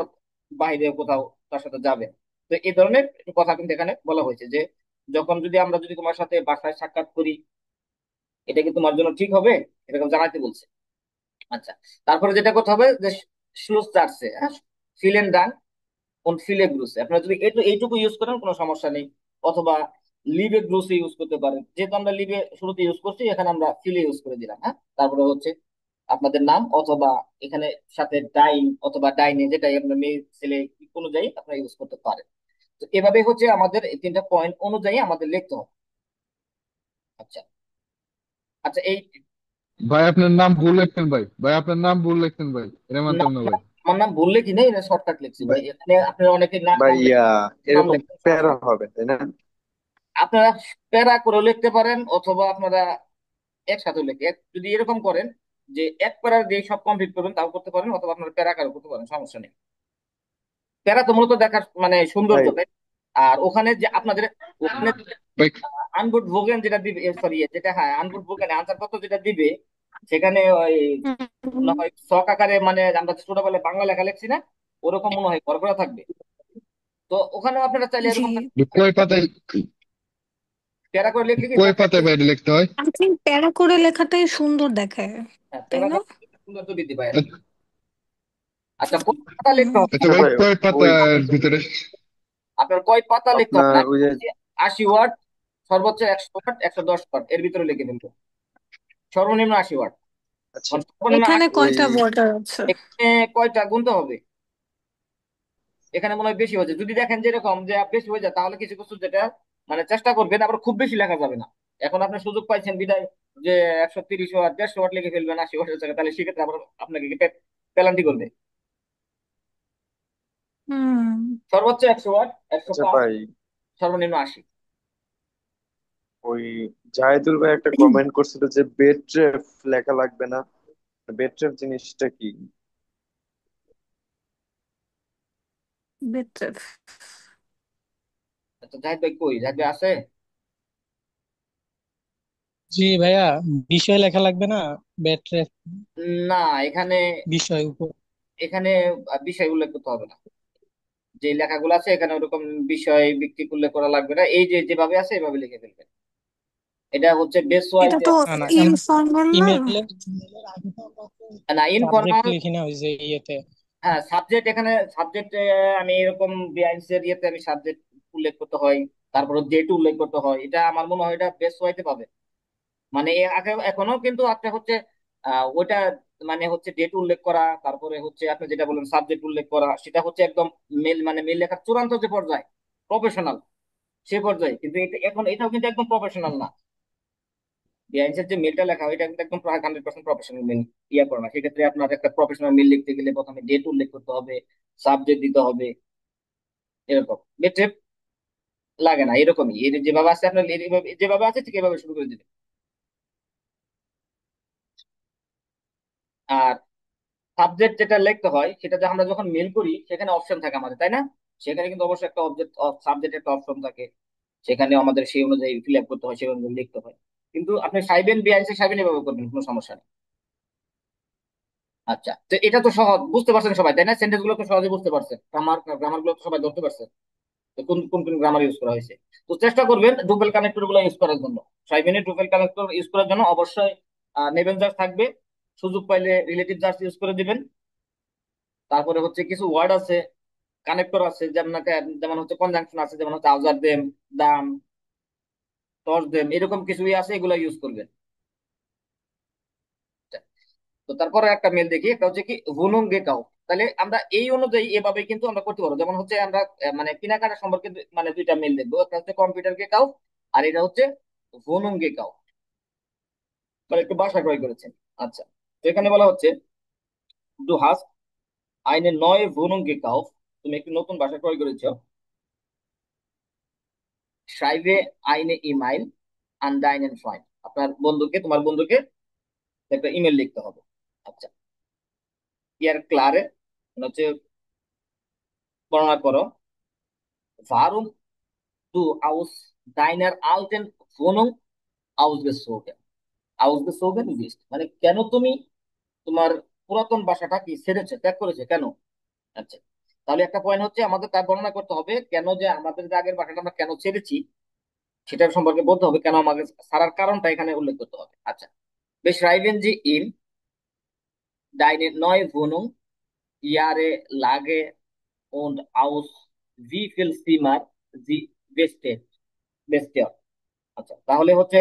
বাইরে কোথাও তার সাথে যাবেন। তো এই ধরনের একটু কথা কিন্তু এখানে বলা হয়েছে যে যখন যদি আমরা যদি তোমার সাথে বাসায় সাক্ষাৎ করি এটা কি তোমার জন্য ঠিক হবে, এরকম জানাতে বলছে। আচ্ছা, তারপরে যেটা করতে হবে যে শ্লুস চার্টসে ফিলেন ডান কোন ফিলে গ্রুসে, আপনারা যদি এইটুকু ইউজ করেন কোনো সমস্যা নেই, অথবা লিভে গ্রুসে ইউজ করতে পারেন। যেহেতু আমরা লিভে শুরুতে ইউজ করছি এখানে আমরা ফিলে ইউজ করে দিলাম। হ্যাঁ, তারপরে হচ্ছে আপনাদের নাম, অথবা এখানে সাথে ডাইন অথবা ডাইনে, যেটাই আপনার মেয়ে ছেলে অনুযায়ী আপনারা ইউজ করতে পারেন। তো এভাবে হচ্ছে আমাদের এই তিনটা পয়েন্ট অনুযায়ী আমাদের লিখতে হবে। আচ্ছা। আচ্ছা এই ভাই আপনার নাম ভুল লিখছেন ভাই, ভাই আপনার নাম ভুল লিখছেন ভাই, এটা মানতাম না ভাই। আমার নাম বললে কি নেই, শর্টকাট লিখছি ভাই। ভাই এখানে আপনারা অনেকে ভাই, নাম এরকম লিখতে সমস্যা প্যারা নেই। হবে তাই না? আপনারা প্যারা করে লিখতে পারেন, অথবা আপনারা একসাথে লিখে যদি এরকম করেন যে এক প্যারা দিয়ে সব কমপ্লিট করবেন তাও করতে পারেন, অথবা আপনারা প্যারা কারো করতে পারেন, সমস্যা নেই। প্যারা তো মূলত দেখার মানে সৌন্দর্য, ভাই তাই না? আর ওখানে যে আপনাদের ওখানে ভাই আনগুড ভোগেন যেটা দিবে, সরি যেটা, হ্যাঁ আনগুড ভোগেন আনসার পত্র যেটা দিবে, সেখানে ওই মনে হুম, হয় ছক আকারে, মানে আমরা যে ছোটবেলায় বাংলা লেখা লিখছি না, ওরকম মনে হয় ঘর করা থাকবে। তো ওখানেও আপনারা চাইলে জি। এরকম কয় পাতায়, প্যারা করে লিখলে কি কয় দেখা পাতায় যাবে? বাইরে লিখতে হয়? আই থিঙ্ক প্যারা করে লেখাটাই সুন্দর দেখায়, হ্যাঁ, তাই প্যারা না? করে সৌন্দর্য বৃদ্ধি পায় আর কি। আচ্ছা, কয় পাতা লিখতে হুম। হবে আচ্ছা আচ্ছা ভাই ভাই, কয় ওই পাতার ভিতরে? আপনার? কয় পাতা লিখতে হবে আপনার না, ওই যে 80 ওয়ার্ড, সর্বোচ্চ 100 ওয়ার্ড, 110 ওয়ার্ড এর ভিতরে লিখে ফেলবো। সর্বনিম্ন 80 ওয়ার্ড। আচ্ছা মানে সর্বনিম্ন এখানে 80। ওই কয়টা বর্ডার আছে? এখানে কয়টা গুনতে হবে? এখানে মনে হয় বেশি হয়েছে। যদি দেখেন যে এরকম যে বেশি হয়ে যায়, তাহলে কিছু কিছু যেটা মানে চেষ্টা করবেন, আবার খুব বেশি লেখা যাবে না। এখন আপনি সুযোগ পাইছেন বিদায় যে 130 ওয়াট 150 ওয়াট লিখে ফেলবেন 80 ওয়াটের জায়গায়, তাহলে সেক্ষেত্রে আবার আপনাকে পেনাল্টি করবে। হুম। সর্বোচ্চ 100 ওয়াট, একশো আচ্ছা পাঁচ ভাই, সর্বনিম্ন 80। ওই জাহিদুল ভাই একটা কমেন্ট করছিল যে বেট্রেফ লেখা লাগবে না। বেট্রেফ জিনিসটা কি? বেটার। আচ্ছা, জাহিদ ভাই কই? জাহিদ ভাই আছে? জি ভাইয়া, বিষয় লেখা লাগবে না, ব্যাটারি না, এখানে বিষয় উপর। এখানে বিষয় উল্লেখ করতে হবে না। যে লেখাগুলো আছে এখানে ওরকম বিষয় ভিত্তিক উল্লেখ করা লাগবে না, এই যে যেভাবে আছে এভাবে লিখে ফেলবেন। এটা হচ্ছে বেস এটা ওয়াইজ। তো না না, ইনফর্মাল না? ইমেলের আগে তো আমরা না, সাবজেক্ট ইনফরমাল। লিখি না ওই যে ইয়েতে। হ্যাঁ, সাবজেক্ট, এখানে সাবজেক্ট আমি এরকম বিআইএনসি এর ইয়েতে আমি সাবজেক্ট উল্লেখ করতে হয়, তারপর ডেট উল্লেখ করতে হয়। এটা আমার মনে হয় এটা বেস ওয়াইতে পাবে। মানে এর আগে এখনো কিন্তু একটা হচ্ছে ওইটা মানে হচ্ছে ডেট উল্লেখ করা, তারপরে হচ্ছে আপনি যেটা বলেন সাবজেক্ট উল্লেখ করা, সেটা হচ্ছে একদম মেল, মানে মেল লেখার চূড়ান্ত যে পর্যায়ে, প্রফেশনাল সে পর্যায়ে। কিন্তু এটা এখন এটাও কিন্তু একদম প্রফেশনাল না। বিআইএনসির যে মেলটা লেখা হয় এটা কিন্তু একদম 100% প্রফেশনাল মেল ইয়া করে না। সেক্ষেত্রে আপনার একটা প্রফেশনাল মেল লিখতে গেলে প্রথমে ডেট উল্লেখ করতে হবে, সাবজেক্ট দিতে হবে, এরকম। বেটে লাগে না, এরকমই যেভাবে আছে আপনার যেভাবে আছে ঠিক এভাবে শুরু করে দিবেন। আর সাবজেক্ট যেটা লিখতে হয় সেটা যে আমরা যখন মেল করি সেখানে অপশন থাকে আমাদের, তাই না? সেখানে কিন্তু অবশ্যই একটা অবজেক্ট সাবজেক্ট একটা অপশন থাকে, সেখানে আমাদের সেই অনুযায়ী ফিল আপ করতে হয়, সেই অনুযায়ী লিখতে হয়। কিন্তু আপনি সাইবেন বিআইএনসি সাইবেন এভাবে করবেন, কোনো সমস্যা নেই। আচ্ছা, তো এটা তো সহজ, বুঝতে পারছেন সবাই তাই না? সেন্টেন্স গুলো তো সহজে বুঝতে পারছেন, গ্রামার গুলো তো সবাই ধরতে পারছেন, তো কোন কোন কোন গ্রামার ইউজ করা হয়েছে। তো চেষ্টা করবেন ডুপেল কানেক্টর গুলো ইউজ করার জন্য। সাইবেনের ডুপেল কানেক্টর ইউজ করার জন্য অবশ্যই নেবেন জার্স থাকবে। সুযোগ পাইলে রিলেটিভ জার্স ইউজ করে দিবেন। তারপরে হচ্ছে কিছু ওয়ার্ড আছে, কানেক্টর আছে, যেমন যেমন হচ্ছে কনজাংশন আছে, যেমন হচ্ছে আউজার দেম, দাম, টস দেম, এরকম কিছুই আছে, এগুলো ইউজ করবেন। তো তারপরে একটা মেল দেখি, একটা হচ্ছে কি ভুনুং গেকাও। তাহলে আমরা এই অনুযায়ী এভাবে কিন্তু আমরা করতে পারবো। যেমন হচ্ছে আমরা মানে কেনাকাটা সম্পর্কে মানে দুইটা মেল দেখবো, একটা হচ্ছে কম্পিউটার গেকাও, আর এটা হচ্ছে ভুনুং গেকাও, মানে একটু বাসা ক্রয় করেছেন। আচ্ছা, তো এখানে বলা হচ্ছে ডু হাস আইনে নয় ভুনুং গেকাও, তুমি একটি নতুন বাসা ক্রয় করেছো। schreibe eine email an deinen Freund, আপনার বন্ধুকে, তোমার বন্ধুকে একটা ইমেল লিখতে হবে। আচ্ছা, ইয়ার ক্লারে হচ্ছে বর্ণনা করো, warum du aus deiner alten Wohnung ausgezogen ausgezogen bist, মানে কেন তুমি তোমার পুরাতন বাসাটা কি ছেড়েছে, ত্যাগ করেছে, কেন? আচ্ছা, তাহলে একটা পয়েন্ট হচ্ছে আমাদের তার বর্ণনা করতে হবে, কেন যে আমাদের যে আগের বাসাটা আমরা কেন ছেড়েছি সেটার সম্পর্কে বলতে হবে, কেন আমাদের ছাড়ার কারণটা এখানে উল্লেখ করতে হবে। আচ্ছা, beschreiben Sie ihm deine neue Wohnung, Jahre, Lage und aus wie viel Zimmer sie besteht। আচ্ছা, তাহলে হচ্ছে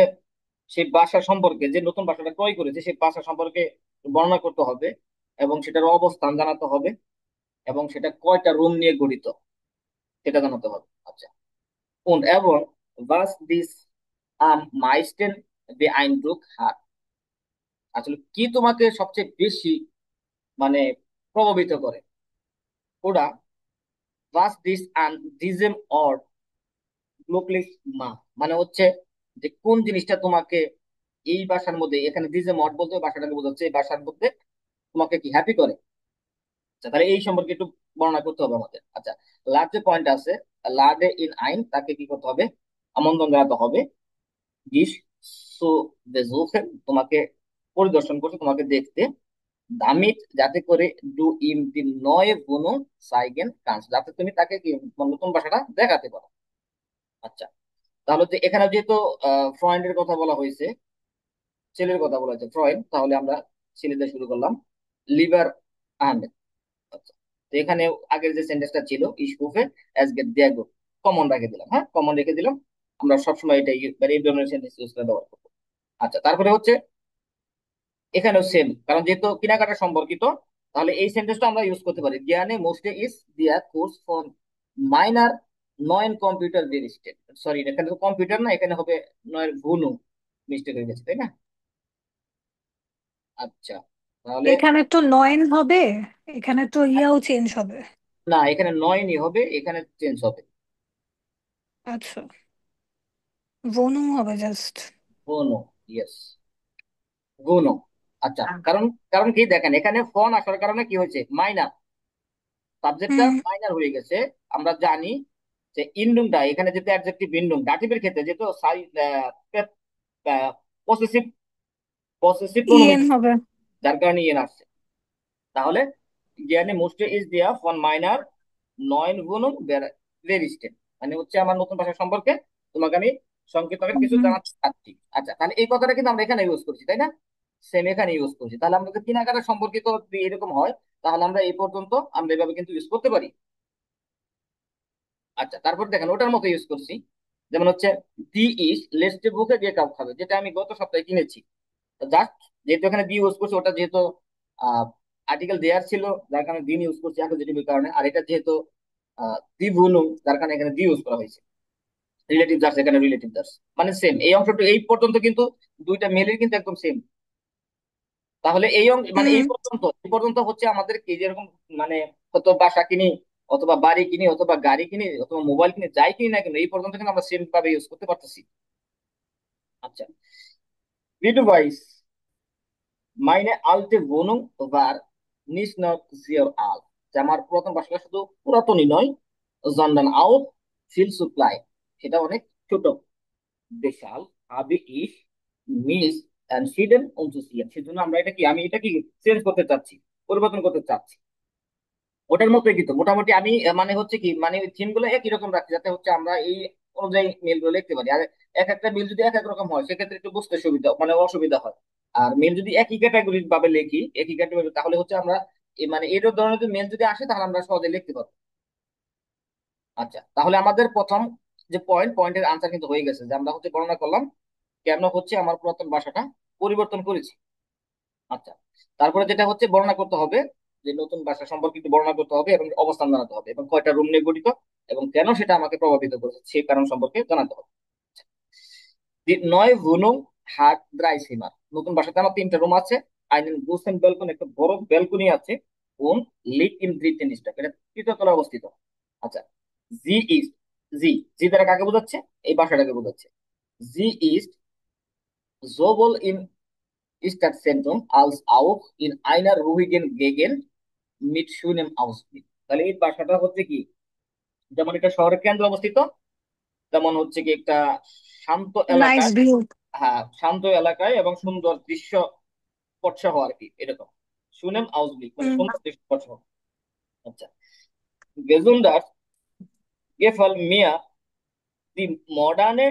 সেই বাসা সম্পর্কে, যে নতুন বাসাটা ক্রয় করেছে সেই বাসা সম্পর্কে বর্ণনা করতে হবে, এবং সেটার অবস্থান জানাতে হবে, এবং সেটা কয়টা রুম নিয়ে গঠিত সেটা জানাতে হবে। আচ্ছা, এবং was this am meisten beeindruckt hat, আসলে কি তোমাকে সবচেয়ে বেশি মানে প্রভাবিত করে? ওরা was this an diesem or glücklich মা, মানে হচ্ছে যে কোন জিনিসটা তোমাকে এই ভাষার মধ্যে, এখানে দিজে মড বলতে ওই ভাষাটাকে বোঝাচ্ছে, এই ভাষার মধ্যে তোমাকে কি হ্যাপি করে। আচ্ছা, তাহলে এই সম্পর্কে একটু বর্ণনা করতে হবে আমাদের। আচ্ছা, লার যে পয়েন্ট আছে, লাডে ইন আইন, তাকে কি করতে হবে? আমন্ত্রণ জানাতে হবে। ডিস সো বেজুফেন, তোমাকে পরিদর্শন করতে, তোমাকে দেখতে। দামিত, যাতে করে ডু ইম দি নয় বুনো সাইগেন কান্স, যাতে তুমি তাকে কি নতুন ভাষাটা দেখাতে পারো। আচ্ছা, তাহলে যে এখানে যেহেতু ফ্রয়েন্ডের কথা বলা হয়েছে, ছেলের কথা বলা হয়েছে ফ্রয়েন্ড, তাহলে আমরা ছেলেদের শুরু করলাম। লিভার আহমেদ। আচ্ছা, তো এখানে আগের যে সেন্টেন্সটা ছিল ইসকুফে অ্যাজ গেট দিয়াগো, কমন রেখে দিলাম। হ্যাঁ, কমন রেখে দিলাম। আমরা সবসময় এটা মানে এই ধরনের সেন্টেন্স ইউজ করে ব্যবহার করবো। আচ্ছা, তারপরে হচ্ছে এখানেও সেম, কারণ যেহেতু কেনাকাটা সম্পর্কিত, তাহলে এই সেন্টেন্সটা আমরা ইউজ করতে পারি। জ্ঞানে মোস্টে ইজ দিয়া course for minor Nayan computer registered, sorry এখানে তো কম্পিউটার না, এখানে হবে নয়ের ভুনু, মিস্টেক হয়ে গেছে, তাই না? আচ্ছা, তাহলে এখানে তো নয়ন হবে, এখানে তো ইয়াও চেঞ্জ হবে। না, এখানে নয়নই হবে, এখানে চেঞ্জ হবে আচ্ছা, বনু হবে জাস্ট। ভুনু। ইয়েস, ভুনু। আচ্ছা, কারণ কারণ কি দেখেন, এখানে ফোন আসার কারণে কি হয়েছে, মাইনার, সাবজেক্টটা হুম। মাইনার হয়ে গেছে। আমরা জানি যে ইন্ডুমটা এখানে যেহেতু অ্যাডজেক্টিভ ইন্ডুম, ডাটিভের ক্ষেত্রে যেহেতু পসেসিভ পসেসিভ প্রোনোমিন, ইএন হবে। যার কারণে ইয়েন আসছে। তাহলে জ্ঞানে মোস্টে ইজ দেয়া ফন মাইনার নয়ন ভুনুম ভেরিস্টেন, মানে হচ্ছে আমার নতুন ভাষা সম্পর্কে তোমাকে আমি সংক্ষেপে কিছু হুম। জানাতে চাচ্ছি। আচ্ছা, তাহলে এই কথাটা কিন্তু আমরা এখানে ইউজ করছি, তাই না? সেম এখানে ইউজ করছি। তাহলে আমরা যদি কেনাকাটা সম্পর্কিত যদি এরকম হয়, তাহলে আমরা এই পর্যন্ত আমরা এভাবে কিন্তু ইউজ করতে পারি। আচ্ছা, তারপর দেখেন ওটার মতো ইউজ করছি, যেমন হচ্ছে দি ইস লেস্টে বুকে গিয়ে কাপ খাবে, যেটা আমি গত সপ্তাহে কিনেছি। জাস্ট যেহেতু এখানে দি ইউজ করছি, ওটা যেহেতু আর্টিকেল দেয়ার ছিল, যার কারণে দিন ইউজ করছি অ্যাকুজেটিভের কারণে, আর এটা যেহেতু দি ভুলুম, যার কারণে এখানে দি ইউজ করা হয়েছে। রিলেটিভ জাস্ট, এখানে রিলেটিভ জাস্ট, মানে সেম এই অংশটা এই পর্যন্ত কিন্তু দুইটা মেলের কিন্তু একদম সেম। তাহলে এই মানে হুম। এই পর্যন্ত হচ্ছে আমাদের কি, যেরকম মানে কত বাসা কিনি, অথবা বাড়ি কিনি, অথবা গাড়ি কিনি, অথবা মোবাইল কিনি, যাই কিনি না, কিন্তু এই পর্যন্ত কিন্তু আমরা সেম ভাবে ইউজ করতে পারতেছি। আচ্ছা, রিডুভাইস মাইনে আলতে wohnung war nicht nur sehr alt, যে আমার পুরাতন বাসাটা শুধু পুরাতনই নয়, sondern auch viel zu klein, সেটা অনেক ছোট। বিশাল habe ich mich entschieden umzuziehen, সেজন্য আমরা এটা কি, আমি এটা কি চেঞ্জ করতে চাচ্ছি, পরিবর্তন করতে চাচ্ছি। ওটার মতোই কিন্তু মোটামুটি আমি মানে হচ্ছে কি, মানে থিম গুলো একই রকম রাখছি, যাতে হচ্ছে আমরা এই অনুযায়ী মেল গুলো লিখতে পারি। আর এক একটা মেল যদি এক এক রকম হয়, সেক্ষেত্রে একটু বুঝতে সুবিধা মানে অসুবিধা হয়। আর মেল যদি একই ক্যাটাগরি ভাবে লিখি, একই ক্যাটাগরি, তাহলে হচ্ছে আমরা মানে এর ধরনের মেল যদি আসে, তাহলে আমরা সহজে লিখতে পারবো। আচ্ছা, তাহলে আমাদের প্রথম যে পয়েন্টের আনসার কিন্তু হয়ে গেছে, যে আমরা হচ্ছে বর্ণনা করলাম কেন হচ্ছে আমার পুরাতন ভাষাটা পরিবর্তন করেছি। আচ্ছা, তারপরে যেটা হচ্ছে বর্ণনা করতে হবে, যে নতুন ভাষা সম্পর্কে একটু বর্ণনা করতে হবে এবং অবস্থান জানাতে হবে, এবং কয়টা রুম নিয়ে গঠিত, এবং কেন সেটা আমাকে প্রভাবিত করেছে সেই কারণ সম্পর্কে জানাতে হবে। নয় ভুনুং হাট ড্রাই সিমার, নতুন বাসাতে আমার তিনটা রুম আছে। আইনের গুসেন ব্যালকনি, একটা বড় ব্যালকনি আছে। কোন লিক ইন ব্রিটেন স্টাফ, এটা তৃতীয় তলায় অবস্থিত। আচ্ছা, জি ইস্ট, জি জি দ্বারা কাকে বোঝাচ্ছে? এই বাসাটাকে বোঝাচ্ছে। জি ইস্ট জোবল ইন Stadtzentrum als auch in einer ruhigen Gegend mit schönem Ausblick, তাহলে এই বাসাটা হচ্ছে কি, যেমন এটা শহরের কেন্দ্রে অবস্থিত, তেমন হচ্ছে কি একটা শান্ত নাইস এলাকায়। ভিউ। হ্যাঁ, শান্ত এলাকায় এবং সুন্দর দৃশ্য পটসহ আর কি, এরকম সুনেম আউসব্লিক, মানে হুম। সুন্দর দৃশ্য পটসহ। আচ্ছা, গেজুন্ডার গেফাল মিয়া দি মডার্নে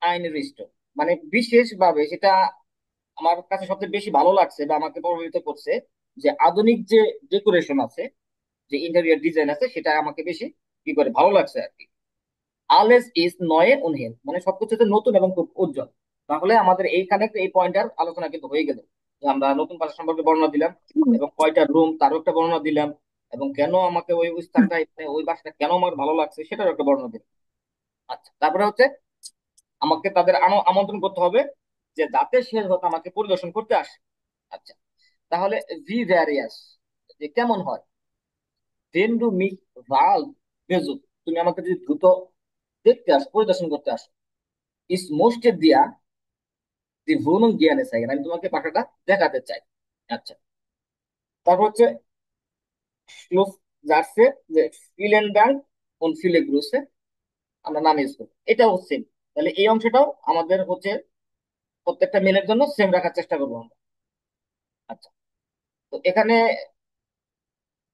আইনরিস্ট, মানে বিশেষভাবে সেটা আমার কাছে সবচেয়ে বেশি ভালো লাগছে বা আমাকে প্রভাবিত করছে, যে আধুনিক যে ডেকোরেশন আছে, যে ইন্টেরিয়র ডিজাইন আছে, সেটা আমাকে বেশি কি করে ভালো লাগছে আর কি। আলেস ইজ নয়ে উনহেল, মানে সবকিছুতে নতুন এবং খুব উজ্জ্বল। তাহলে আমাদের এইখানে এই পয়েন্টার আলোচনা কিন্তু হয়ে গেল, যে আমরা নতুন ভাষা সম্পর্কে বর্ণনা দিলাম, এবং কয়টা রুম তারও একটা বর্ণনা দিলাম, এবং কেন আমাকে ওই ওই স্থানটা মানে ওই বাসাটা কেন আমার ভালো লাগছে সেটার একটা বর্ণনা দিন। আচ্ছা, তারপরে হচ্ছে আমাকে তাদের আমন্ত্রণ করতে হবে যে যাতে সে হয়তো আমাকে পরিদর্শন করতে আসে। আচ্ছা, তাহলে ভি ভ্যারিয়াস যে কেমন হয়, দেন ডু মি ভাল বেজুক, তুমি আমাকে যদি দ্রুত দেখতে আসো, পরিদর্শন করতে আসো, ইস মোস্ট দিয়া দি ভুনুং জ্ঞানে চাই, আমি তোমাকে বাসাটা দেখাতে চাই। আচ্ছা, তারপর হচ্ছে শ্লোক যাচ্ছে যে ফিলেন ডাং কোন ফিলে গ্রুসে আমরা নাম ইউজ করি, এটাও সেম। তাহলে এই অংশটাও আমাদের হচ্ছে প্রত্যেকটা মেলের জন্য সেম রাখার চেষ্টা করবো আমরা। আচ্ছা, তো এখানে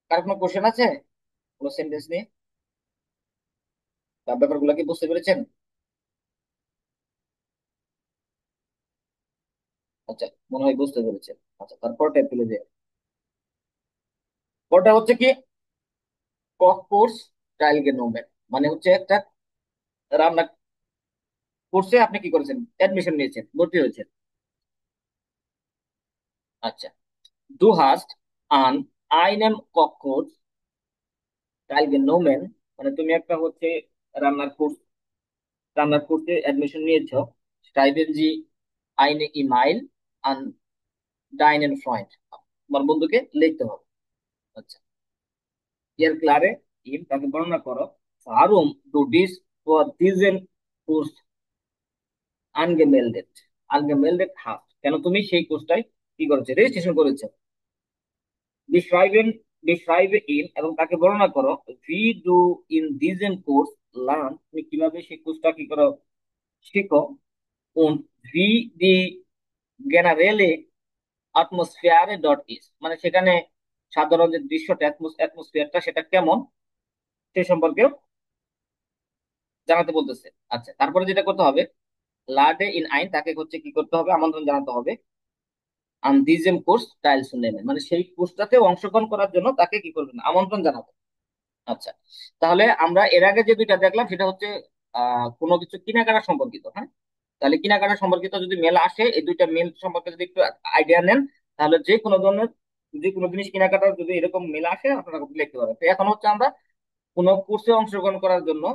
কার কোনো কোশ্চেন আছে কোনো সেন্টেন্স নিয়ে বা ব্যাপারগুলো কি বুঝতে পেরেছেন? আচ্ছা, মনে হয় বুঝতে পেরেছেন। আচ্ছা, তারপরটা তুলে যে পরটা হচ্ছে কি কোর্স ট্রায়াল গেনোমেন, মানে হচ্ছে একটা রান্না কোর্সে আপনি কি করেছেন, অ্যাডমিশন নিয়েছেন, ভর্তি হয়েছেন। আচ্ছা, ডু হাস্ট আন আইনেম কোর্স ট্রায়াল গেনোমেন, মানে তুমি একটা হচ্ছে রান্নার কোর্স রান্নার কোর্সে অ্যাডমিশন নিয়েছো, স্টাইবেন জি আইনে ইমাইল আন ডাইনেন ফ্রয়েন্ড, তোমার বন্ধুকে লিখতে হবে। আচ্ছা, ইয়ার ক্লারে ইন তাকে বর্ণনা করো, warum du dies for diesen Kurs angemeldet angemeldet hast, কেন তুমি সেই কোর্সটাই কি করেছো, রেজিস্ট্রেশন করেছো। beschreiben beschreibe ইন এবং তাকে বর্ণনা করো, wie du in diesen Kurs learn, তুমি কিভাবে সেই কোর্সটা কি করো, শিখো। und wie die generelle Atmosphäre dort ist, মানে সেখানে সাধারণ যে দৃশ্যটা অ্যাটমসফিয়ারটা সেটা কেমন সে সম্পর্কেও জানাতে বলতেছে। আচ্ছা, তারপরে যেটা করতে হবে, লাডে ইন আইন তাকে হচ্ছে কি করতে হবে, আমন্ত্রণ জানাতে হবে আন দিজেম কোর্স টাইলস নেমে, মানে সেই কোর্সটাতে অংশগ্রহণ করার জন্য তাকে কি করবেন, আমন্ত্রণ জানাবো। আচ্ছা, তাহলে আমরা এর আগে যে দুইটা দেখলাম সেটা হচ্ছে কোনো কিছু কেনাকাটা সম্পর্কিত, হ্যাঁ। তাহলে কেনাকাটা সম্পর্কিত যদি মেল আসে, এই দুইটা মেল সম্পর্কে যদি একটু আইডিয়া নেন, তাহলে যে কোনো ধরনের যে কোনো জিনিস কেনাকাটার যদি এরকম মেল আসে আপনারা লিখতে পারেন। তো এখন হচ্ছে আমরা কোনো কোর্সে অংশগ্রহণ করার জন্য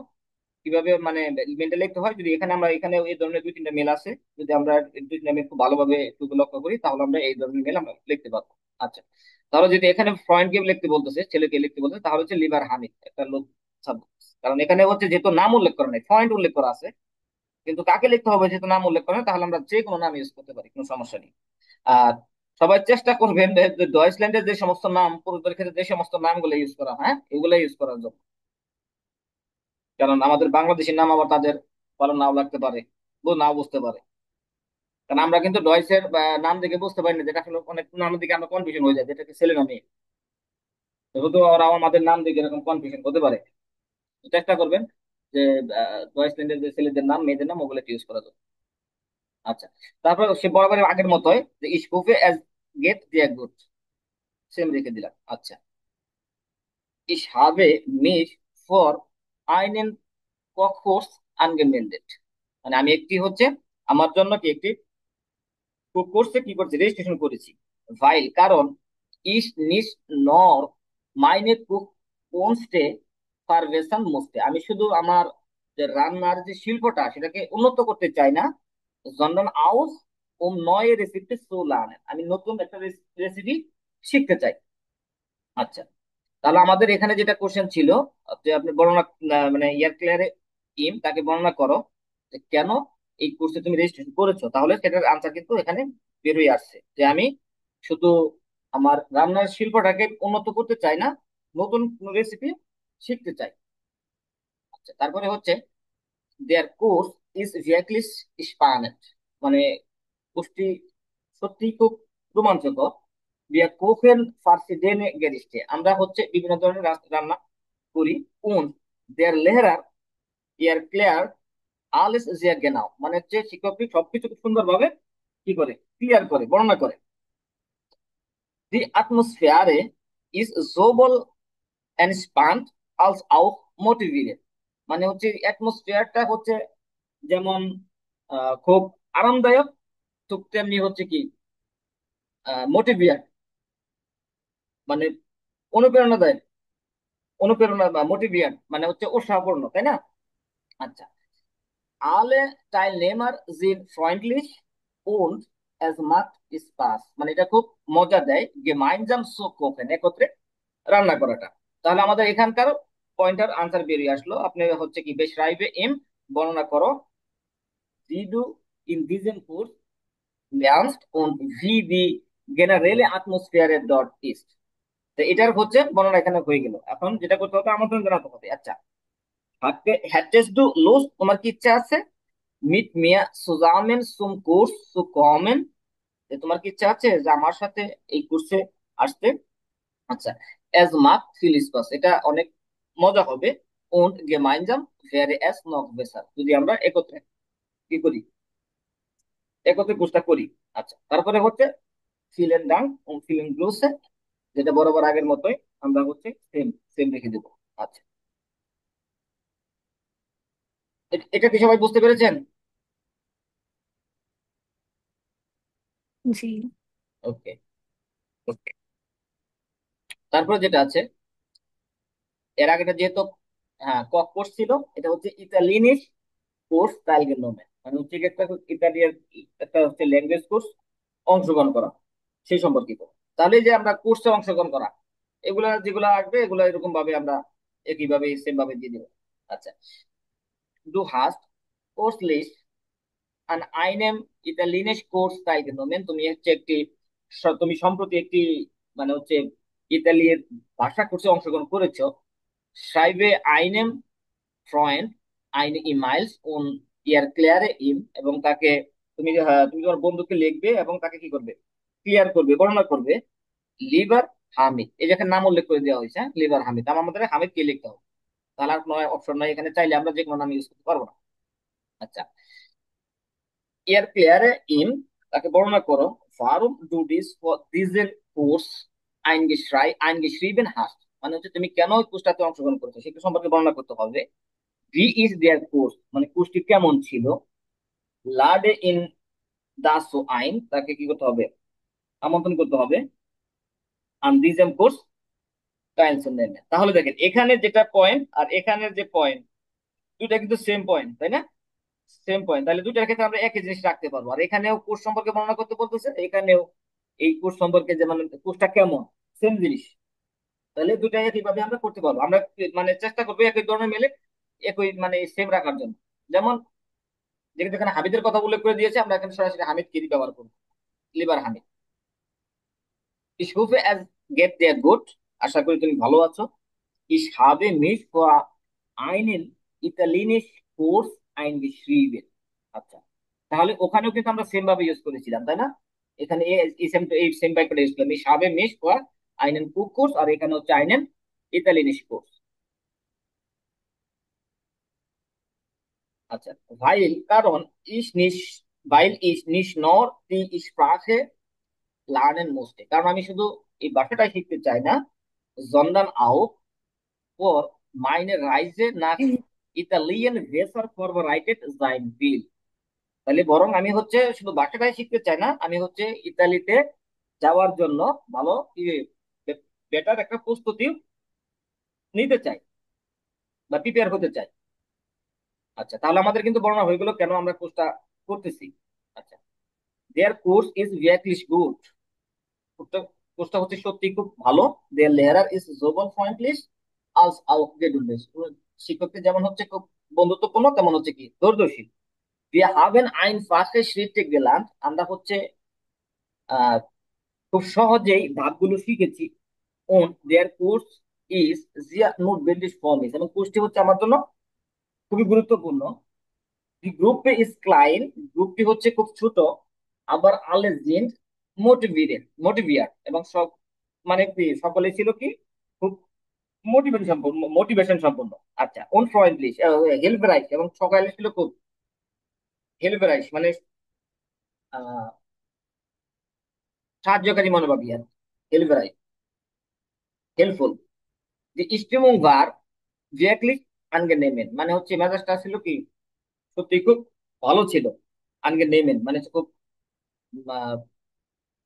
কিভাবে মানে মেলটা লিখতে হয়, যদি এখানে আমরা এখানে এই ধরনের দুই তিনটা মেল আছে, যদি আমরা এই দুই তিনটা মেল খুব ভালোভাবে একটু লক্ষ্য করি তাহলে আমরা এই ধরনের মেল আমরা লিখতে পারবো। আচ্ছা, তাহলে যদি এখানে ফ্রয়েন্ডকে লিখতে বলতেছে, ছেলেকে লিখতে বলতেছে, তাহলে হচ্ছে লিভার হামিদ একটা লোক subject। কারণ এখানে হচ্ছে যেহেতু নাম উল্লেখ করা নাই, পয়েন্ট উল্লেখ করা আছে, কিন্তু কাকে লিখতে হবে যেহেতু নাম উল্লেখ করা নেই, তাহলে আমরা যে কোনো নাম ইউজ করতে পারি, কোনো সমস্যা নেই। আর সবাই চেষ্টা করবেন যে ডয়েচল্যান্ডের যে সমস্ত নাম, পুরুষদের ক্ষেত্রে যে সমস্ত নামগুলো ইউজ করা, হ্যাঁ, এগুলো ইউজ করার জন্য। কারণ আমাদের বাংলাদেশের নাম আবার তাদের ভালো নাও লাগতে পারে, নাও বুঝতে পারে। কারণ আমরা কিন্তু ডয়েসের নাম দেখে বুঝতে পারি না, যেটা আসলে অনেক নামের দিকে আমরা কনফিউশন হয়ে যায়, যেটাকে ছেলে নামে, যেহেতু ওরা আমাদের নাম দেখে এরকম কনফিউশন হতে পারে। তো চেষ্টা করবেন যে ডয়েচল্যান্ডের যে ছেলেদের নাম মেয়েদের নাম ওগুলো ইউজ করা যাবে। আচ্ছা, তারপর সে বরাবর আগের মতোই যে স্কুপে অ্যাজ গেট দিয়া গুড, সেম রেখে দিলাম। আচ্ছা, ich habe mich for einen Kochkurs angemeldet, মানে আমি একটি হচ্ছে আমার জন্য কি একটি কোর্সে কি করছি, রেজিস্ট্রেশন করেছি। ভাইল কারণ ইস নিস নর মাইনে কুক কোনস্টে পারভেশন মোস্টে, আমি শুধু আমার যে রান্নার যে শিল্পটা সেটাকে উন্নত করতে চাই না, জন্ডন আউস নয় রেসিপি সোলান, আমি নতুন একটা রেসিপি শিখতে চাই। আচ্ছা, তাহলে আমাদের এখানে যেটা কোশ্চেন ছিল যে আপনি বর্ণনা মানে ইয়ার ক্লিয়ারে ইম তাকে বর্ণনা করো যে কেন এই কোর্সে তুমি রেজিস্ট্রেশন করেছো, তাহলে সেটার আনসার কিন্তু এখানে বেরোয় আসছে যে আমি শুধু আমার রান্নার শিল্পটাকে উন্নত করতে চাই না, নতুন রেসিপি শিখতে চাই। আচ্ছা, তারপরে হচ্ছে দেয়ার কোর্স ইজ ভিয়াকলিস স্পানেট, মানে কোর্সটি সত্যি খুব রোমাঞ্চকর। wir kochen verschiedene Gerichte, আমরা হচ্ছে বিভিন্ন ধরনের রান্না করি। und der Lehrer erklärt alles sehr genau, মানে হচ্ছে শিক্ষকটি সবকিছু খুব সুন্দরভাবে কি করে, ক্লিয়ার করে, বর্ণনা করে। Die Atmosphäre ist sowohl entspannt als auch motivierend, মানে হচ্ছে অ্যাটমসফিয়ারটা হচ্ছে যেমন খুব আরামদায়ক, তো তেমনি হচ্ছে কি মোটিভেট, মানে অনুপ্রেরণা দেয়। অনুপ্রেরণা বা মোটিভিয়ান মানে হচ্ছে উৎসাহপূর্ণ, তাই না? আচ্ছা, alle Teilnehmer sind freundlich und es macht Spaß, মানে এটা খুব মজা দেয় gemeinsam zu kochen, একত্রে রান্না করাটা। তাহলে আমাদের এখানকার পয়েন্টার আনসার বেরিয়ে আসলো। আপনি হচ্ছে কি beschreibe im, বর্ণনা করো, wie du in diesem Kurs lernst und wie die generelle Atmosphäre dort ist। তো এটার হচ্ছে বর্ণনা এখানে হয়ে গেল। এখন যেটা করতে হবে, আমন্ত্রণ জানাতে হবে। আচ্ছা, hättest du Lust, তোমার কি ইচ্ছা আছে, mit mir zusammen zum Kurs zu kommen, যে তোমার কি ইচ্ছা আছে যে আমার সাথে এই কোর্সে আসতে? আচ্ছা, es macht viel Spaß, এটা অনেক মজা হবে, und gemeinsam wäre es noch besser, যদি আমরা একত্রে কি করি, একত্রে কোর্সটা করি। আচ্ছা, তারপরে হচ্ছে vielen Dank und vielen Grüße, যেটা বরাবর আগের মতোই আমরা হচ্ছে সেম সেম রেখে দেবো। আচ্ছা, এটা কি সবাই বুঝতে পেরেছেন? জি। ওকে, ওকে। তারপরে যেটা আছে, এর আগেটা যেহেতু হ্যাঁ কক কোর্স ছিল, এটা হচ্ছে ইতালিয়ানিস কোর্স তাইলগেনোমে, মানে হচ্ছে কি একটা ইতালিয়ান একটা হচ্ছে ল্যাঙ্গুয়েজ কোর্স অংশগ্রহণ করা সেই সম্পর্কিত। তাহলে এই যে আমরা কোর্সে অংশগ্রহণ করা, এগুলা যেগুলো আসবে এগুলা এরকম ভাবে আমরা একইভাবে সেম ভাবে দিয়ে দেবো। আচ্ছা, ডু হাস্ট কোর্স লিস্ট an einem italienisch কোর্স তাইলগেনোমেন, তুমি হচ্ছে একটি তুমি সম্প্রতি একটি মানে হচ্ছে ইতালির ভাষা কোর্সে অংশগ্রহণ করেছো। schreibe einem Freund eine E-Mails und erkläre ihm, এবং তাকে তুমি তোমার বন্ধুকে লিখবে এবং তাকে কি করবে, ক্লিয়ার করবে, বর্ণনা করবে, লিভার হামিদ, এই যেখানে নাম উল্লেখ করে দেওয়া হয়েছে, লিভার হামিদ, আমাদের হামিদ কে লিখতে হবে। তাহলে আর কোনো অপশন নাই এখানে, চাইলে আমরা যে কোনো নাম ইউজ করতে পারবো না। আচ্ছা, erkläre ihm, তাকে বর্ণনা করো, warum du diesen Kurs eingeschrieben hast, মানে হচ্ছে তুমি কেন ওই কোর্সটাতে অংশগ্রহণ করেছো সেটা সম্পর্কে বর্ণনা করতে হবে। ভি ইজ দেয়ার কোর্স, মানে কোর্সটি কেমন ছিল। লাডে ইন দাসো আইন, তাকে কি করতে হবে, আমন্ত্রণ করতে হবে। আন দিজেম কোর্স কাইন্সন নেন। তাহলে দেখেন এখানে যেটা পয়েন্ট আর এখানের যে পয়েন্ট, দুইটা কিন্তু সেম পয়েন্ট, তাই না? সেম পয়েন্ট, তাহলে দুইটার ক্ষেত্রে আমরা একই জিনিস রাখতে পারবো। আর এখানেও কোর্স সম্পর্কে বর্ণনা করতে বলতেছে, এখানেও এই কোর্স সম্পর্কে যে মানে কোর্সটা কেমন, সেম জিনিস। তাহলে দুইটা একইভাবে আমরা করতে পারবো। আমরা মানে চেষ্টা করবো একই ধরনের মেলে একই মানে সেম রাখার জন্য। যেমন যেহেতু এখানে হামিদের কথা উল্লেখ করে দিয়েছে, আমরা এখানে সরাসরি হামিদ কেরি ব্যবহার করবো, লিবার Hamid. Ich hoffe, es geht dir gut, আশা করি তুমি ভালো আছো। Ich habe mich für einen italienischen Kurs eingeschrieben। আচ্ছা, তাহলে ওখানেও কিন্তু আমরা সেম ভাবে ইউজ করেছিলাম, তাই না? এখানে এই সেম ভাবে ইউজ করলাম, ich habe mich für einen Kurs, আর এখানে হচ্ছে einen italienischen Kurs। আচ্ছা, weil কারণ ich nicht weil ich nicht nur die Sprache lernen musste, কারণ আমি শুধু এই ভাষাটাই শিখতে চাই না, sondern auch für meine Reise nach Italien besser vorbereitet sein will। তাহলে বরং আমি হচ্ছে শুধু ভাষাটাই শিখতে চাই না, আমি হচ্ছে ইতালিতে যাওয়ার জন্য ভালো বেটার একটা প্রস্তুতি নিতে চাই বা প্রিপেয়ার হতে চাই। আচ্ছা, তাহলে আমাদের কিন্তু বর্ণনা হয়ে গেল কেন আমরা কোর্সটা করতেছি। আচ্ছা, দেয়ার কোর্স ইজ wirklich গুড, কোর্সটা কোর্সটা হচ্ছে সত্যি খুব ভালো। দেয়ার লেহারার ইজ সোবাল ফ্রেন্ডলিশ আজ auch geduldig, শিক্ষকদের যেমন হচ্ছে খুব বন্ধুত্বপূর্ণ তেমন হচ্ছে কি দূরদর্শী। wir haben einfache Schritte gelernt, আমরা হচ্ছে আহ খুব সহজেই ধাপগুলো শিখেছি। und der Kurs ist sehr notwendig für mich, এবং কোর্সটি হচ্ছে আমার জন্য খুবই গুরুত্বপূর্ণ। die Gruppe ist klein, গ্রুপটি হচ্ছে খুব ছোট, আবার alle sind motiviert, এবং সব মানে কি সকলে ছিল কি খুব মোটিভেশন সম্পন্ন। আচ্ছা, unfreundlich hilfreich, এবং সকলে ছিল খুব hilfreich মানে আহ সাহায্যকারী মনোভাবী আর hilfreich helpful. die Stimmung war wirklich angenehm, মানে হচ্ছে মেজাজটা ছিল কি সত্যি খুব ভালো ছিল। angenehm মানে হচ্ছে খুব আহ,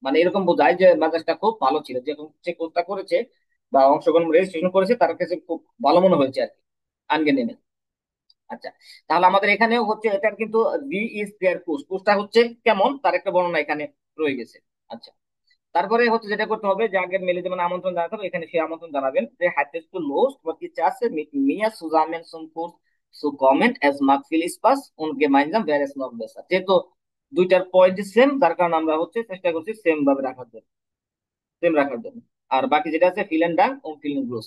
মানে এরকম বোঝায় যে মেজাজটা খুব ভালো ছিল, যে যে কোর্সটা করেছে বা অংশগ্রহণ রেজিস্ট্রেশন করেছে তার কাছে খুব ভালো মনে হয়েছে আর কি, আনগেনিমে। আচ্ছা, তাহলে আমাদের এখানেও হচ্ছে এটার কিন্তু ভি ইজ দেয়ার কোর্স, কোর্সটা হচ্ছে কেমন তার একটা বর্ণনা এখানে রয়ে গেছে। আচ্ছা, তারপরে হচ্ছে যেটা করতে হবে যে আগের মেলে যেমন আমন্ত্রণ জানাতে হবে, এখানে সেই আমন্ত্রণ জানাবেন যে হাইটেস্ট two lost was die Klasse mit mir zusammen zum Kurs zu kommen, es mag viel Spaß und gemeinsam wäre es noch besser। যেহেতু দুইটার পয়েন্ট সেম, যার কারণে আমরা হচ্ছে চেষ্টা করছি সেম ভাবে রাখার জন্য, সেম রাখার জন্য। আর বাকি যেটা আছে ফিলেন ডাং ও ফিলেন গ্লোস।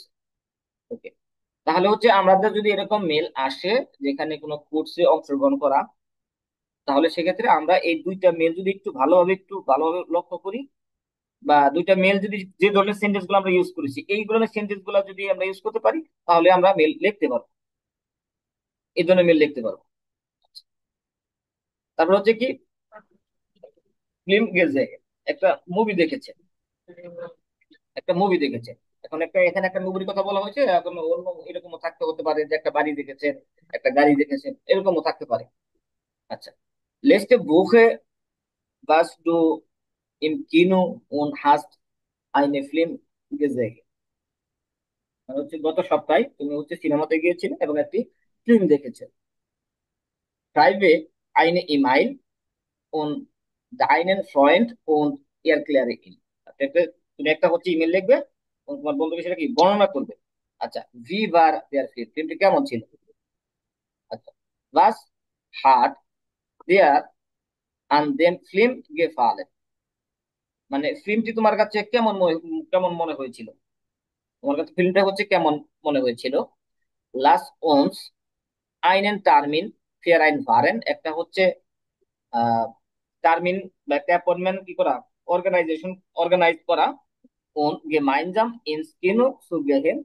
ওকে, তাহলে হচ্ছে আমাদের যদি এরকম মেল আসে যেখানে কোনো কোর্সে অংশগ্রহণ করা, তাহলে সেক্ষেত্রে আমরা এই দুইটা মেল যদি একটু ভালোভাবে লক্ষ্য করি, বা দুইটা মেল যদি যে ধরনের সেন্টেন্স গুলো আমরা ইউজ করেছি এই ধরনের সেন্টেন্স গুলো যদি আমরা ইউজ করতে পারি, তাহলে আমরা মেল লিখতে পারবো, এই ধরনের মেল লিখতে পারবো। তারপর হচ্ছে কি, ফিল্ম গেজে একটা মুভি দেখেছে, একটা মুভি দেখেছে। এখন এখানে একটা মুভির কথা বলা হয়েছে, এখন অন্য এরকমও থাকতে হতে পারে যে একটা বাড়ি দেখেছেন, একটা গাড়ি দেখেছেন, এরকমও থাকতে পারে। আচ্ছা, letzte Woche warst du im Kino und hast einen Film gesehen। মানে হচ্ছে গত সপ্তাহে তুমি হচ্ছে সিনেমাতে গিয়েছিলে এবং একটি ফিল্ম দেখেছো। Schreibe eine E-Mail und deinen Freund und erkläre ihn। তুমি একটা হচ্ছে ইমেল লিখবে এবং তোমার বন্ধুকে সেটা কি বর্ণনা করবে। আচ্ছা, ভি বার দেয়ার ফিল্ম, ফিল্মটি কেমন ছিল। আচ্ছা, was hat der an dem Film gefallen, মানে ফিল্মটি তোমার কাছে কেমন মনে হয়েছিল, তোমার কাছে ফিল্মটা হচ্ছে কেমন মনে হয়েছিল। লাস uns einen Termin vereinbaren, একটা হচ্ছে টার্মিন বা একটা অ্যাপয়েন্টমেন্ট কি করা, অর্গানাইজ করা। und gemeinsam ins Kino zu gehen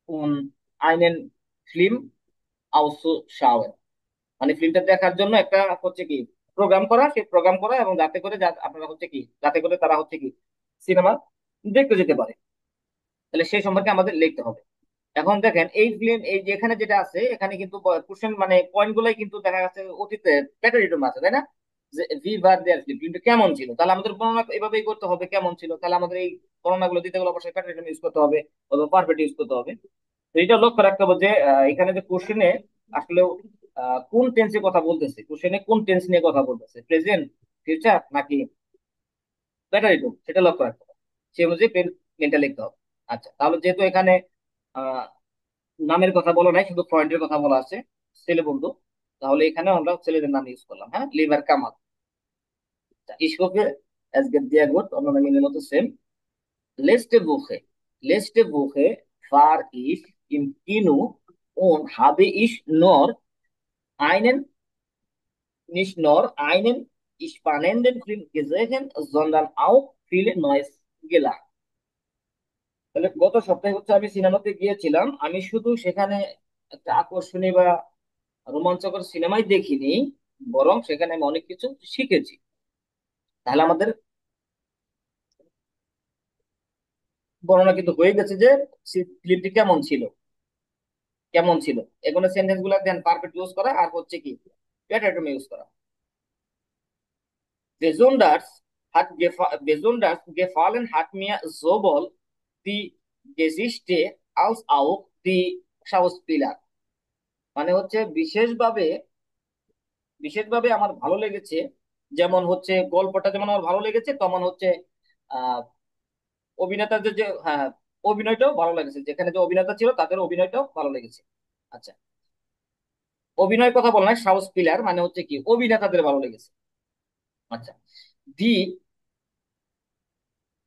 und einen Film auszuschauen। মানে ফিল্মটা দেখার জন্য একটা হচ্ছে কি প্রোগ্রাম করা, সেই প্রোগ্রাম করা, এবং যাতে করে আপনারা হচ্ছে কি যাতে করে তারা হচ্ছে কি সিনেমা দেখতে যেতে পারে। তাহলে সেই সম্পর্কে আমাদের লিখতে হবে। এখন দেখেন এই ফিল্ম, এই যে এখানে যেটা আছে এখানে কিন্তু কোশ্চেন মানে পয়েন্ট গুলাই কিন্তু দেখা যাচ্ছে অতীতে প্যাটারিটম আছে, তাই না? যে ভি বার দেয়ার ফিল্মটা কেমন ছিল, তাহলে আমাদের বর্ণনা এভাবেই করতে হবে কেমন ছিল। তাহলে আমাদের এই বর্ণনাগুলো দিতে গেলে অবশ্যই প্যাটারিটম ইউজ করতে হবে অথবা পারফেক্ট ইউজ করতে হবে। তো এটা লক্ষ্য রাখতে হবে যে এখানে যে কোশ্চেনে আসলে কোন টেন্সে কথা বলতেছে, কোশ্চেনে কোন টেন্স নিয়ে কথা বলতেছে, প্রেজেন্ট, ফিউচার নাকি প্যাটারিটম, সেটা লক্ষ্য রাখতে হবে, সে অনুযায়ী পেনটা লিখতে হবে। আচ্ছা, তাহলে যেহেতু এখানে আহ নামের কথা বলা নাই, শুধু পয়েন্টের কথা বলা আছে, ছেলে বন্ধু, তাহলে এখানে আমরা ছেলেদের নাম ইউজ করলাম, হ্যাঁ, liver Kamal. Ich hoffe, es geht dir gut, অন্যান্য মিলের মতো same. Letzte Woche war ich im Kino und habe ich einen, nicht nur einen spannenden Film gesehen, sondern auch viel Neues gelernt। তাহলে গত সপ্তাহে হচ্ছে আমি সিনেমাতে গিয়েছিলাম, আমি শুধু সেখানে একটা আকর্ষণীয় বা রোমাঞ্চকর সিনেমাই দেখিনি, বরং সেখানে আমি অনেক কিছু শিখেছি। তাহলে আমাদের বর্ণনা কিন্তু হয়ে গেছে যে ফিল্মটি কেমন ছিল, কেমন ছিল। এগুলো সেন্টেন্স গুলা দেন পারফেক্ট ইউজ করা আর হচ্ছে কি প্যাটার্ন ইউজ করা। Besonders gefallen hat mir sowohl die Geschichte als auch die Schauspieler। মানে হচ্ছে বিশেষভাবে আমার ভালো লেগেছে, যেমন হচ্ছে গল্পটা যেমন আমার ভালো লেগেছে, তেমন হচ্ছে আহ অভিনেতাদের যে, হ্যাঁ, অভিনয়টাও ভালো লেগেছে, যেখানে যে অভিনেতা ছিল তাদের অভিনয়টাও ভালো লেগেছে। আচ্ছা, অভিনয়ের কথা বলা হয় সাউথ পিলার, মানে হচ্ছে কি অভিনেতাদের ভালো লেগেছে। আচ্ছা, দি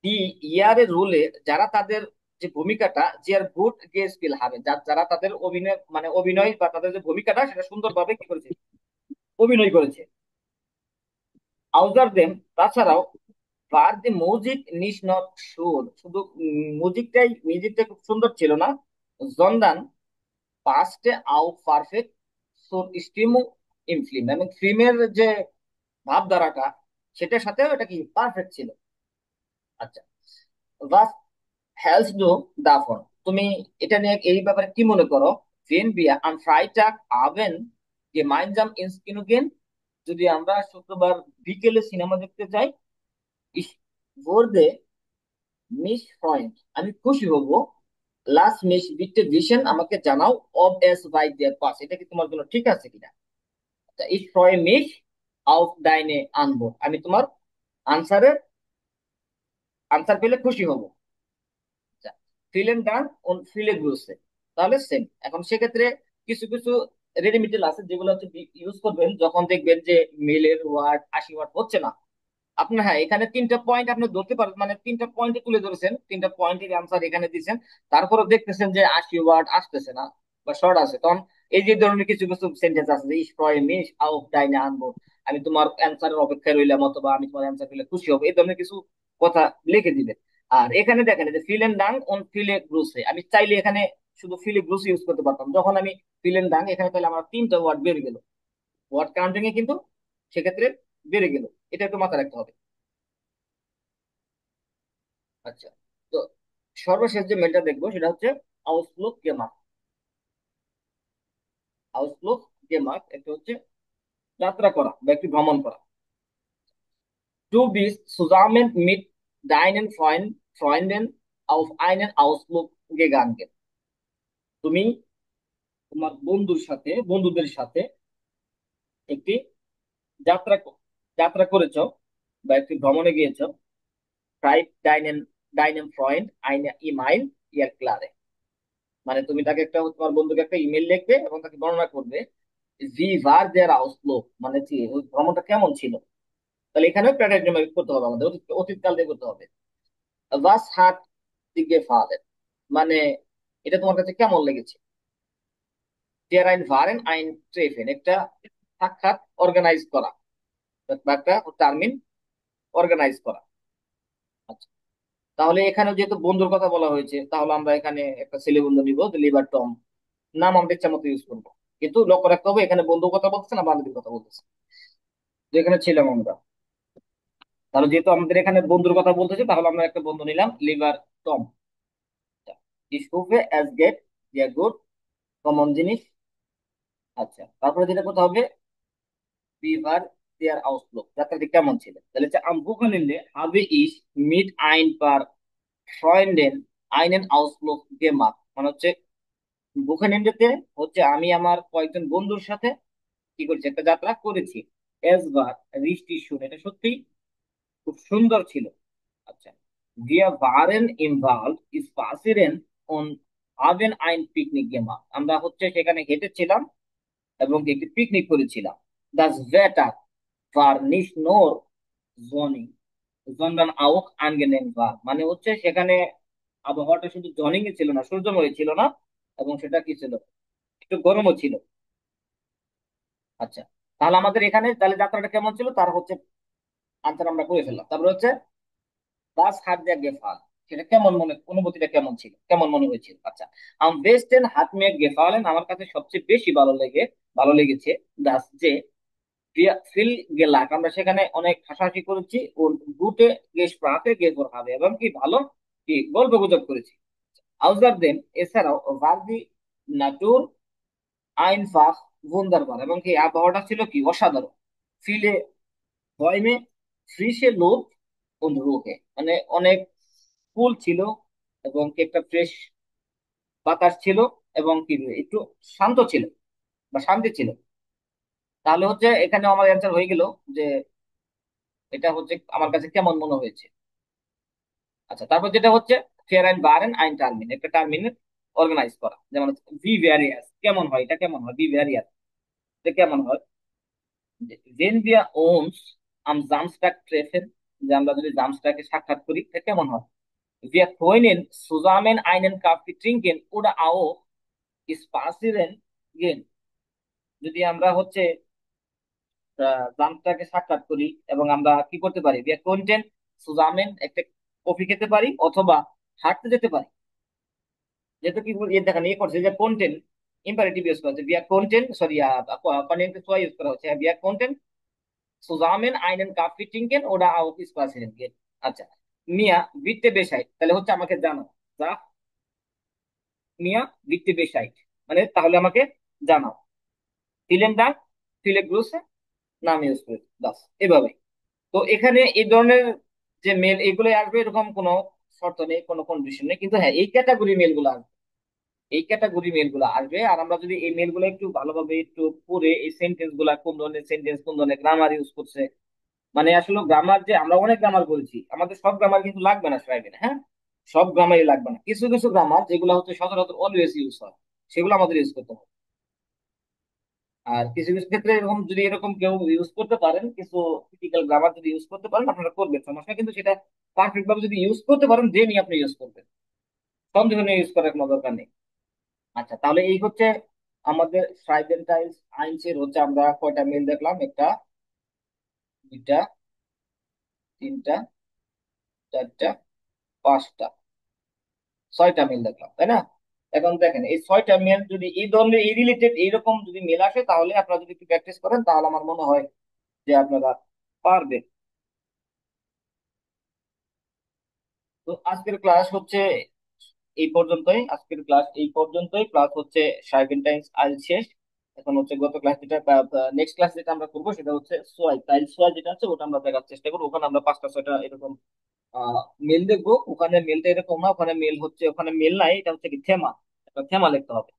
দি ইয়ারের রোলে, যারা তাদের যে ভূমিকাটা, যে আর গুড গেস ফিল হবে, যারা তাদের অভিনয় মানে অভিনয় বা তাদের যে ভূমিকাটা সেটা সুন্দরভাবে কি করেছে, অভিনয় করেছে। আউজার দেম, তাছাড়াও বার দি মিউজিক নিস নট সুর, শুধু মিউজিকটা খুব সুন্দর ছিল না, জন্দান পাস্টে আউ পারফেক্ট সুর স্টিমু ইন ফিল্ম, এবং ফিল্মের যে ভাবধারাটা সেটার সাথে এটা কি পারফেক্ট ছিল। আচ্ছা, was hältst du davon, তুমি এটা নিয়ে এই ব্যাপারে কি মনে করো। wenn wir am Freitag Abend gemeinsam ins Kino gehen, যদি আমরা শুক্রবার বিকেলে সিনেমা দেখতে যাই। ich würde মিস ফ্রয়েন্ড, আমি খুশি হব। লাস্ট মিস বিটে ভিশন, আমাকে জানাও অব এস বাই দেয়ার পাস, এটা কি তোমার জন্য ঠিক আছে কিনা? ইস ফ্রয় মিস আউট ডাইনে আনবো, আমি তোমার আনসারের আনসার পেলে খুশি হব। ফিলেন ডান অন ফিলে গ্রুসে, তাহলে সেম। এখন সেক্ষেত্রে কিছু কিছু রেডিমিটেল আছে যেগুলো হচ্ছে ইউজ করবেন যখন দেখবেন যে মেলের ওয়ার্ড 80 ওয়ার্ড হচ্ছে না। আপনার, হ্যাঁ, এখানে তিনটা পয়েন্ট আপনি ধরতে পারেন, মানে তিনটা পয়েন্টে তুলে ধরেছেন, তিনটা পয়েন্টের আনসার এখানে দিচ্ছেন, তারপরে দেখতেছেন যে 80 ওয়ার্ড আসতেছে না বা শর্ট আছে, তখন এই যে ধরনের কিছু কিছু সেন্টেন্স আছে যে ইস্ট্রয় মিস আউট ডাইনে আনবো, আমি তোমার অ্যান্সারের অপেক্ষায় রইলাম, অথবা আমি তোমার অ্যান্সার পেলে খুশি হবো, এই ধরনের কিছু কথা লিখে দিবেন। আর এখানে দেখেন যে ফিলেন ডাং অন ফিলে গ্রুসে, আমি চাইলে এখানে শুধু ফিলে গ্রুস ইউজ করতে পারতাম, যখন আমি ফিলেন ডাং এখানে, তাহলে আমার তিনটা ওয়ার্ড বেড়ে গেল, ওয়ার্ড কাউন্টিং এ কিন্তু সেক্ষেত্রে বেড়ে গেল। এটা একটু মাথায় রাখতে হবে। আচ্ছা, তো সর্বশেষ যে মেলটা দেখবো সেটা হচ্ছে আউসফ্লুগ গেমার। আউসফ্লুগ গেমার একটা হচ্ছে যাত্রা করা বা একটি ভ্রমণ করা। টু বিস zusammen mit deinen Freunden auf einen Ausflug gegangen, তুমি তোমার বন্ধুদের সাথে একটি যাত্রা যাত্রা করেছো বা একটি ভ্রমণে গিয়েছো। schreibt deinen Freund eine E-Mail erkläre, মানে তুমি তাকে একটা, তোমার বন্ধুকে একটা ইমেল লিখবে এবং তাকে বর্ণনা করবে জি ভার দেয়ার আউসফ্লো, মানে কি ওই ভ্রমণটা কেমন ছিল। তাহলে এখানেও প্যাটার্ন করতে হবে, আমাদের অতীতকাল দিয়ে করতে হবে। ওয়াস হাট দিকে ফাদার, মানে এটা তোমার কাছে কেমন লেগেছে। ডিয়ার আইন ভারেন আইন ট্রেফেন, একটা সাক্ষাৎ অর্গানাইজ করা বা একটা টার্মিন অর্গানাইজ করা। আচ্ছা, তাহলে এখানে যেহেতু বন্ধুর কথা বলা হয়েছে, তাহলে আমরা এখানে একটা ছেলে বন্ধু নিব, লিভার টম, নাম আমরা ইচ্ছা মতো ইউজ করবো, কিন্তু লক্ষ্য রাখতে হবে এখানে বন্ধুর কথা বলতেছে না বান্ধবীর কথা বলতেছে। তো এখানে ছিলাম আমরা, তাহলে যেহেতু আমাদের এখানে বন্ধুর কথা বলতেছে, তাহলে আমরা একটা বন্ধু নিলাম লিভার টম। স্কুপে অ্যাজ গেট দিয়া গুড, কমন জিনিস। আচ্ছা, তারপরে যেটা করতে হবে বিভার দেয়ার আউটলুক, যাত্রাটি কেমন ছিল। তাহলে হচ্ছে am Wochenende habe ich mit ein paar Freunden einen Ausflug gemacht, মানে হচ্ছে বুখানেন্ডেতে হচ্ছে আমি আমার কয়েকজন বন্ধুর সাথে কি করেছি, একটা যাত্রা করেছি। এস বার রিস্টি শুন, এটা সত্যি খুব সুন্দর ছিল। আচ্ছা, wir waren involved spazieren und haben ein Picknick gemacht, আমরা হচ্ছে সেখানে হেঁটেছিলাম এবং একটি পিকনিক করেছিলাম। Das Wetter war nicht nur sonnig sondern auch angenehm war, মানে হচ্ছে সেখানে আবহাওয়াটা শুধু জনিং ছিল না, সূর্যময় ছিল না, এবং সেটা কি ছিল, একটু গরমও ছিল। আচ্ছা, তাহলে আমাদের এখানে তাহলে যাত্রাটা কেমন ছিল তার হচ্ছে আনসার আমরা করে ফেললাম। তারপরে হচ্ছে বাস হাত দিয়ে গেফাল, সেটা কেমন মনে, অনুভূতিটা কেমন ছিল, কেমন মনে হয়েছিল। আচ্ছা, আম বেস্টেন হাত মেয়ে গেফালেন, আমার কাছে সবচেয়ে বেশি ভালো লেগেছে দাস যে ফিল গেলাক, আমরা সেখানে অনেক হাসাহাসি করেছি ও গুটে গেস্প্রাকে গেফর হবে, এবং কি ভালো কি গল্প গুজব করেছি। আউজারদেন, এছাড়াও ভার্দি নাটুর আইনফাখ বুন্দারবার, এবং কি আবহাওয়াটা ছিল কি অসাধারণ। ফিলে ভয়মে ফ্রিসে লোক রুহে, মানে অনেক কুল ছিল, এবং কি একটা ফ্রেশ বাতাস ছিল, এবং কি একটু শান্ত ছিল বা শান্তি ছিল। তাহলে হচ্ছে এখানে আমার অ্যান্সার হয়ে গেল যে এটা হচ্ছে আমার কাছে কেমন মনে হয়েছে। আচ্ছা, তারপর যেটা হচ্ছে ফেয়ার অ্যান্ড বার এন্ড আইন টার্মিন, একটা টার্মিন অর্গানাইজ করা, যেমন ভি ভ্যারিয়াস কেমন হয়, এটা কেমন হয়, ভি ভ্যারিয়াস এটা কেমন হয়। ভেন ভিয়া ওনস আম জামস্টাক ট্রেফেন, যে আমরা যদি জামস্টাকে সাক্ষাৎ করি এটা কেমন হয়। Wir können zusammen einen Kaffee trinken oder auch spazieren gehen, যদি আমরা হচ্ছে জামটাকে সাক্ষাৎ করি এবং আমরা কি করতে পারি, wir könnten zusammen একটা কফি খেতে পারি অথবা হাঁটতে যেতে পারি। যেহেতু কি দেখেন ইয়ে করছে যে কন্টেন্ট ইম্পারেটিভ ইউজ করা হচ্ছে, wir könnten সরি কন্টেন্ট সোয়া ইউজ করা হচ্ছে, wir könnten zusammen einen Kaffee trinken oder auch spazieren gehen। আচ্ছা, মিয়া বিটতে বেশাই, তাহলে হচ্ছে আমাকে জানো, যা মিয়া বিটতে বেশাই, মানে তাহলে আমাকে জানাও। ফিলেন ডাক ফিলে গ্রুসে, নাম ইউজ করে বাস, এভাবে। তো এখানে এই ধরনের যে মেল এগুলো আসবে, এরকম কোনো শর্ত নেই, কোনো কন্ডিশন নেই, কিন্তু হ্যাঁ এই ক্যাটাগরি মেল গুলো আসবে, এই ক্যাটাগরি মেল গুলো আসবে। আর আমরা যদি এই মেল গুলো একটু ভালোভাবে একটু পড়ে এই সেন্টেন্স গুলা কোন ধরনের সেন্টেন্স, কোন ধরনের গ্রামার ইউজ করছে, মানে আসলে গ্রামার যে আমরা অনেক গ্রামার বলছি, আমাদের সব গ্রামার কিন্তু লাগবে না সারাদিনে, হ্যাঁ সব গ্রামারই লাগবে না, কিছু কিছু গ্রামার যেগুলো হচ্ছে সচরাচর অলওয়েজ ইউজ হয় সেগুলো আমাদের ইউজ করতে হবে। আর কিছু কিছু ক্ষেত্রে এরকম যদি এরকম কেউ ইউজ করতে পারেন, কিছু ক্রিটিক্যাল গ্রামার যদি ইউজ করতে পারেন আপনারা করবেন, সমস্যা নেই। কিন্তু সেটা পারফেক্ট ভাবে যদি ইউজ করতে পারেন দেনই আপনি ইউজ করবেন, সন্দেহ নিয়ে ইউজ করার কোনো দরকার নেই। আচ্ছা, তাহলে এই হচ্ছে আমাদের ট্রাইডেন্টাইলস আইনসের হচ্ছে আমরা কয়টা মেল দেখলাম, একটা, দুইটা, তিনটা, চারটা, পাঁচটা, ছয়টা মেল দেখলাম, তাই না? এখন দেখেন এই ছয়টা মেল যদি এই ধরনের এই রিলেটেড এইরকম যদি মেল আসে তাহলে আপনারা যদি একটু প্র্যাকটিস করেন তাহলে আমার মনে হয় যে আপনারা পারবেন। তো আজকের ক্লাস হচ্ছে এই পর্যন্তই, আজকের ক্লাস এই পর্যন্তই, ক্লাস হচ্ছে সার্ভেন্টাইন্স আইল শেষ। এখন হচ্ছে গত ক্লাস যেটা, নেক্সট ক্লাস যেটা আমরা করবো সেটা হচ্ছে সোয়াই টাইল সোয়াই যেটা আছে ওটা আমরা দেখার চেষ্টা করবো। ওখানে আমরা পাঁচটা ছয়টা এরকম মেল দেখবো। ওখানে মেলটা এরকম না, ওখানে মেল হচ্ছে, ওখানে মেল নাই, এটা হচ্ছে কি থেমা, একটা থেমা লিখতে হবে।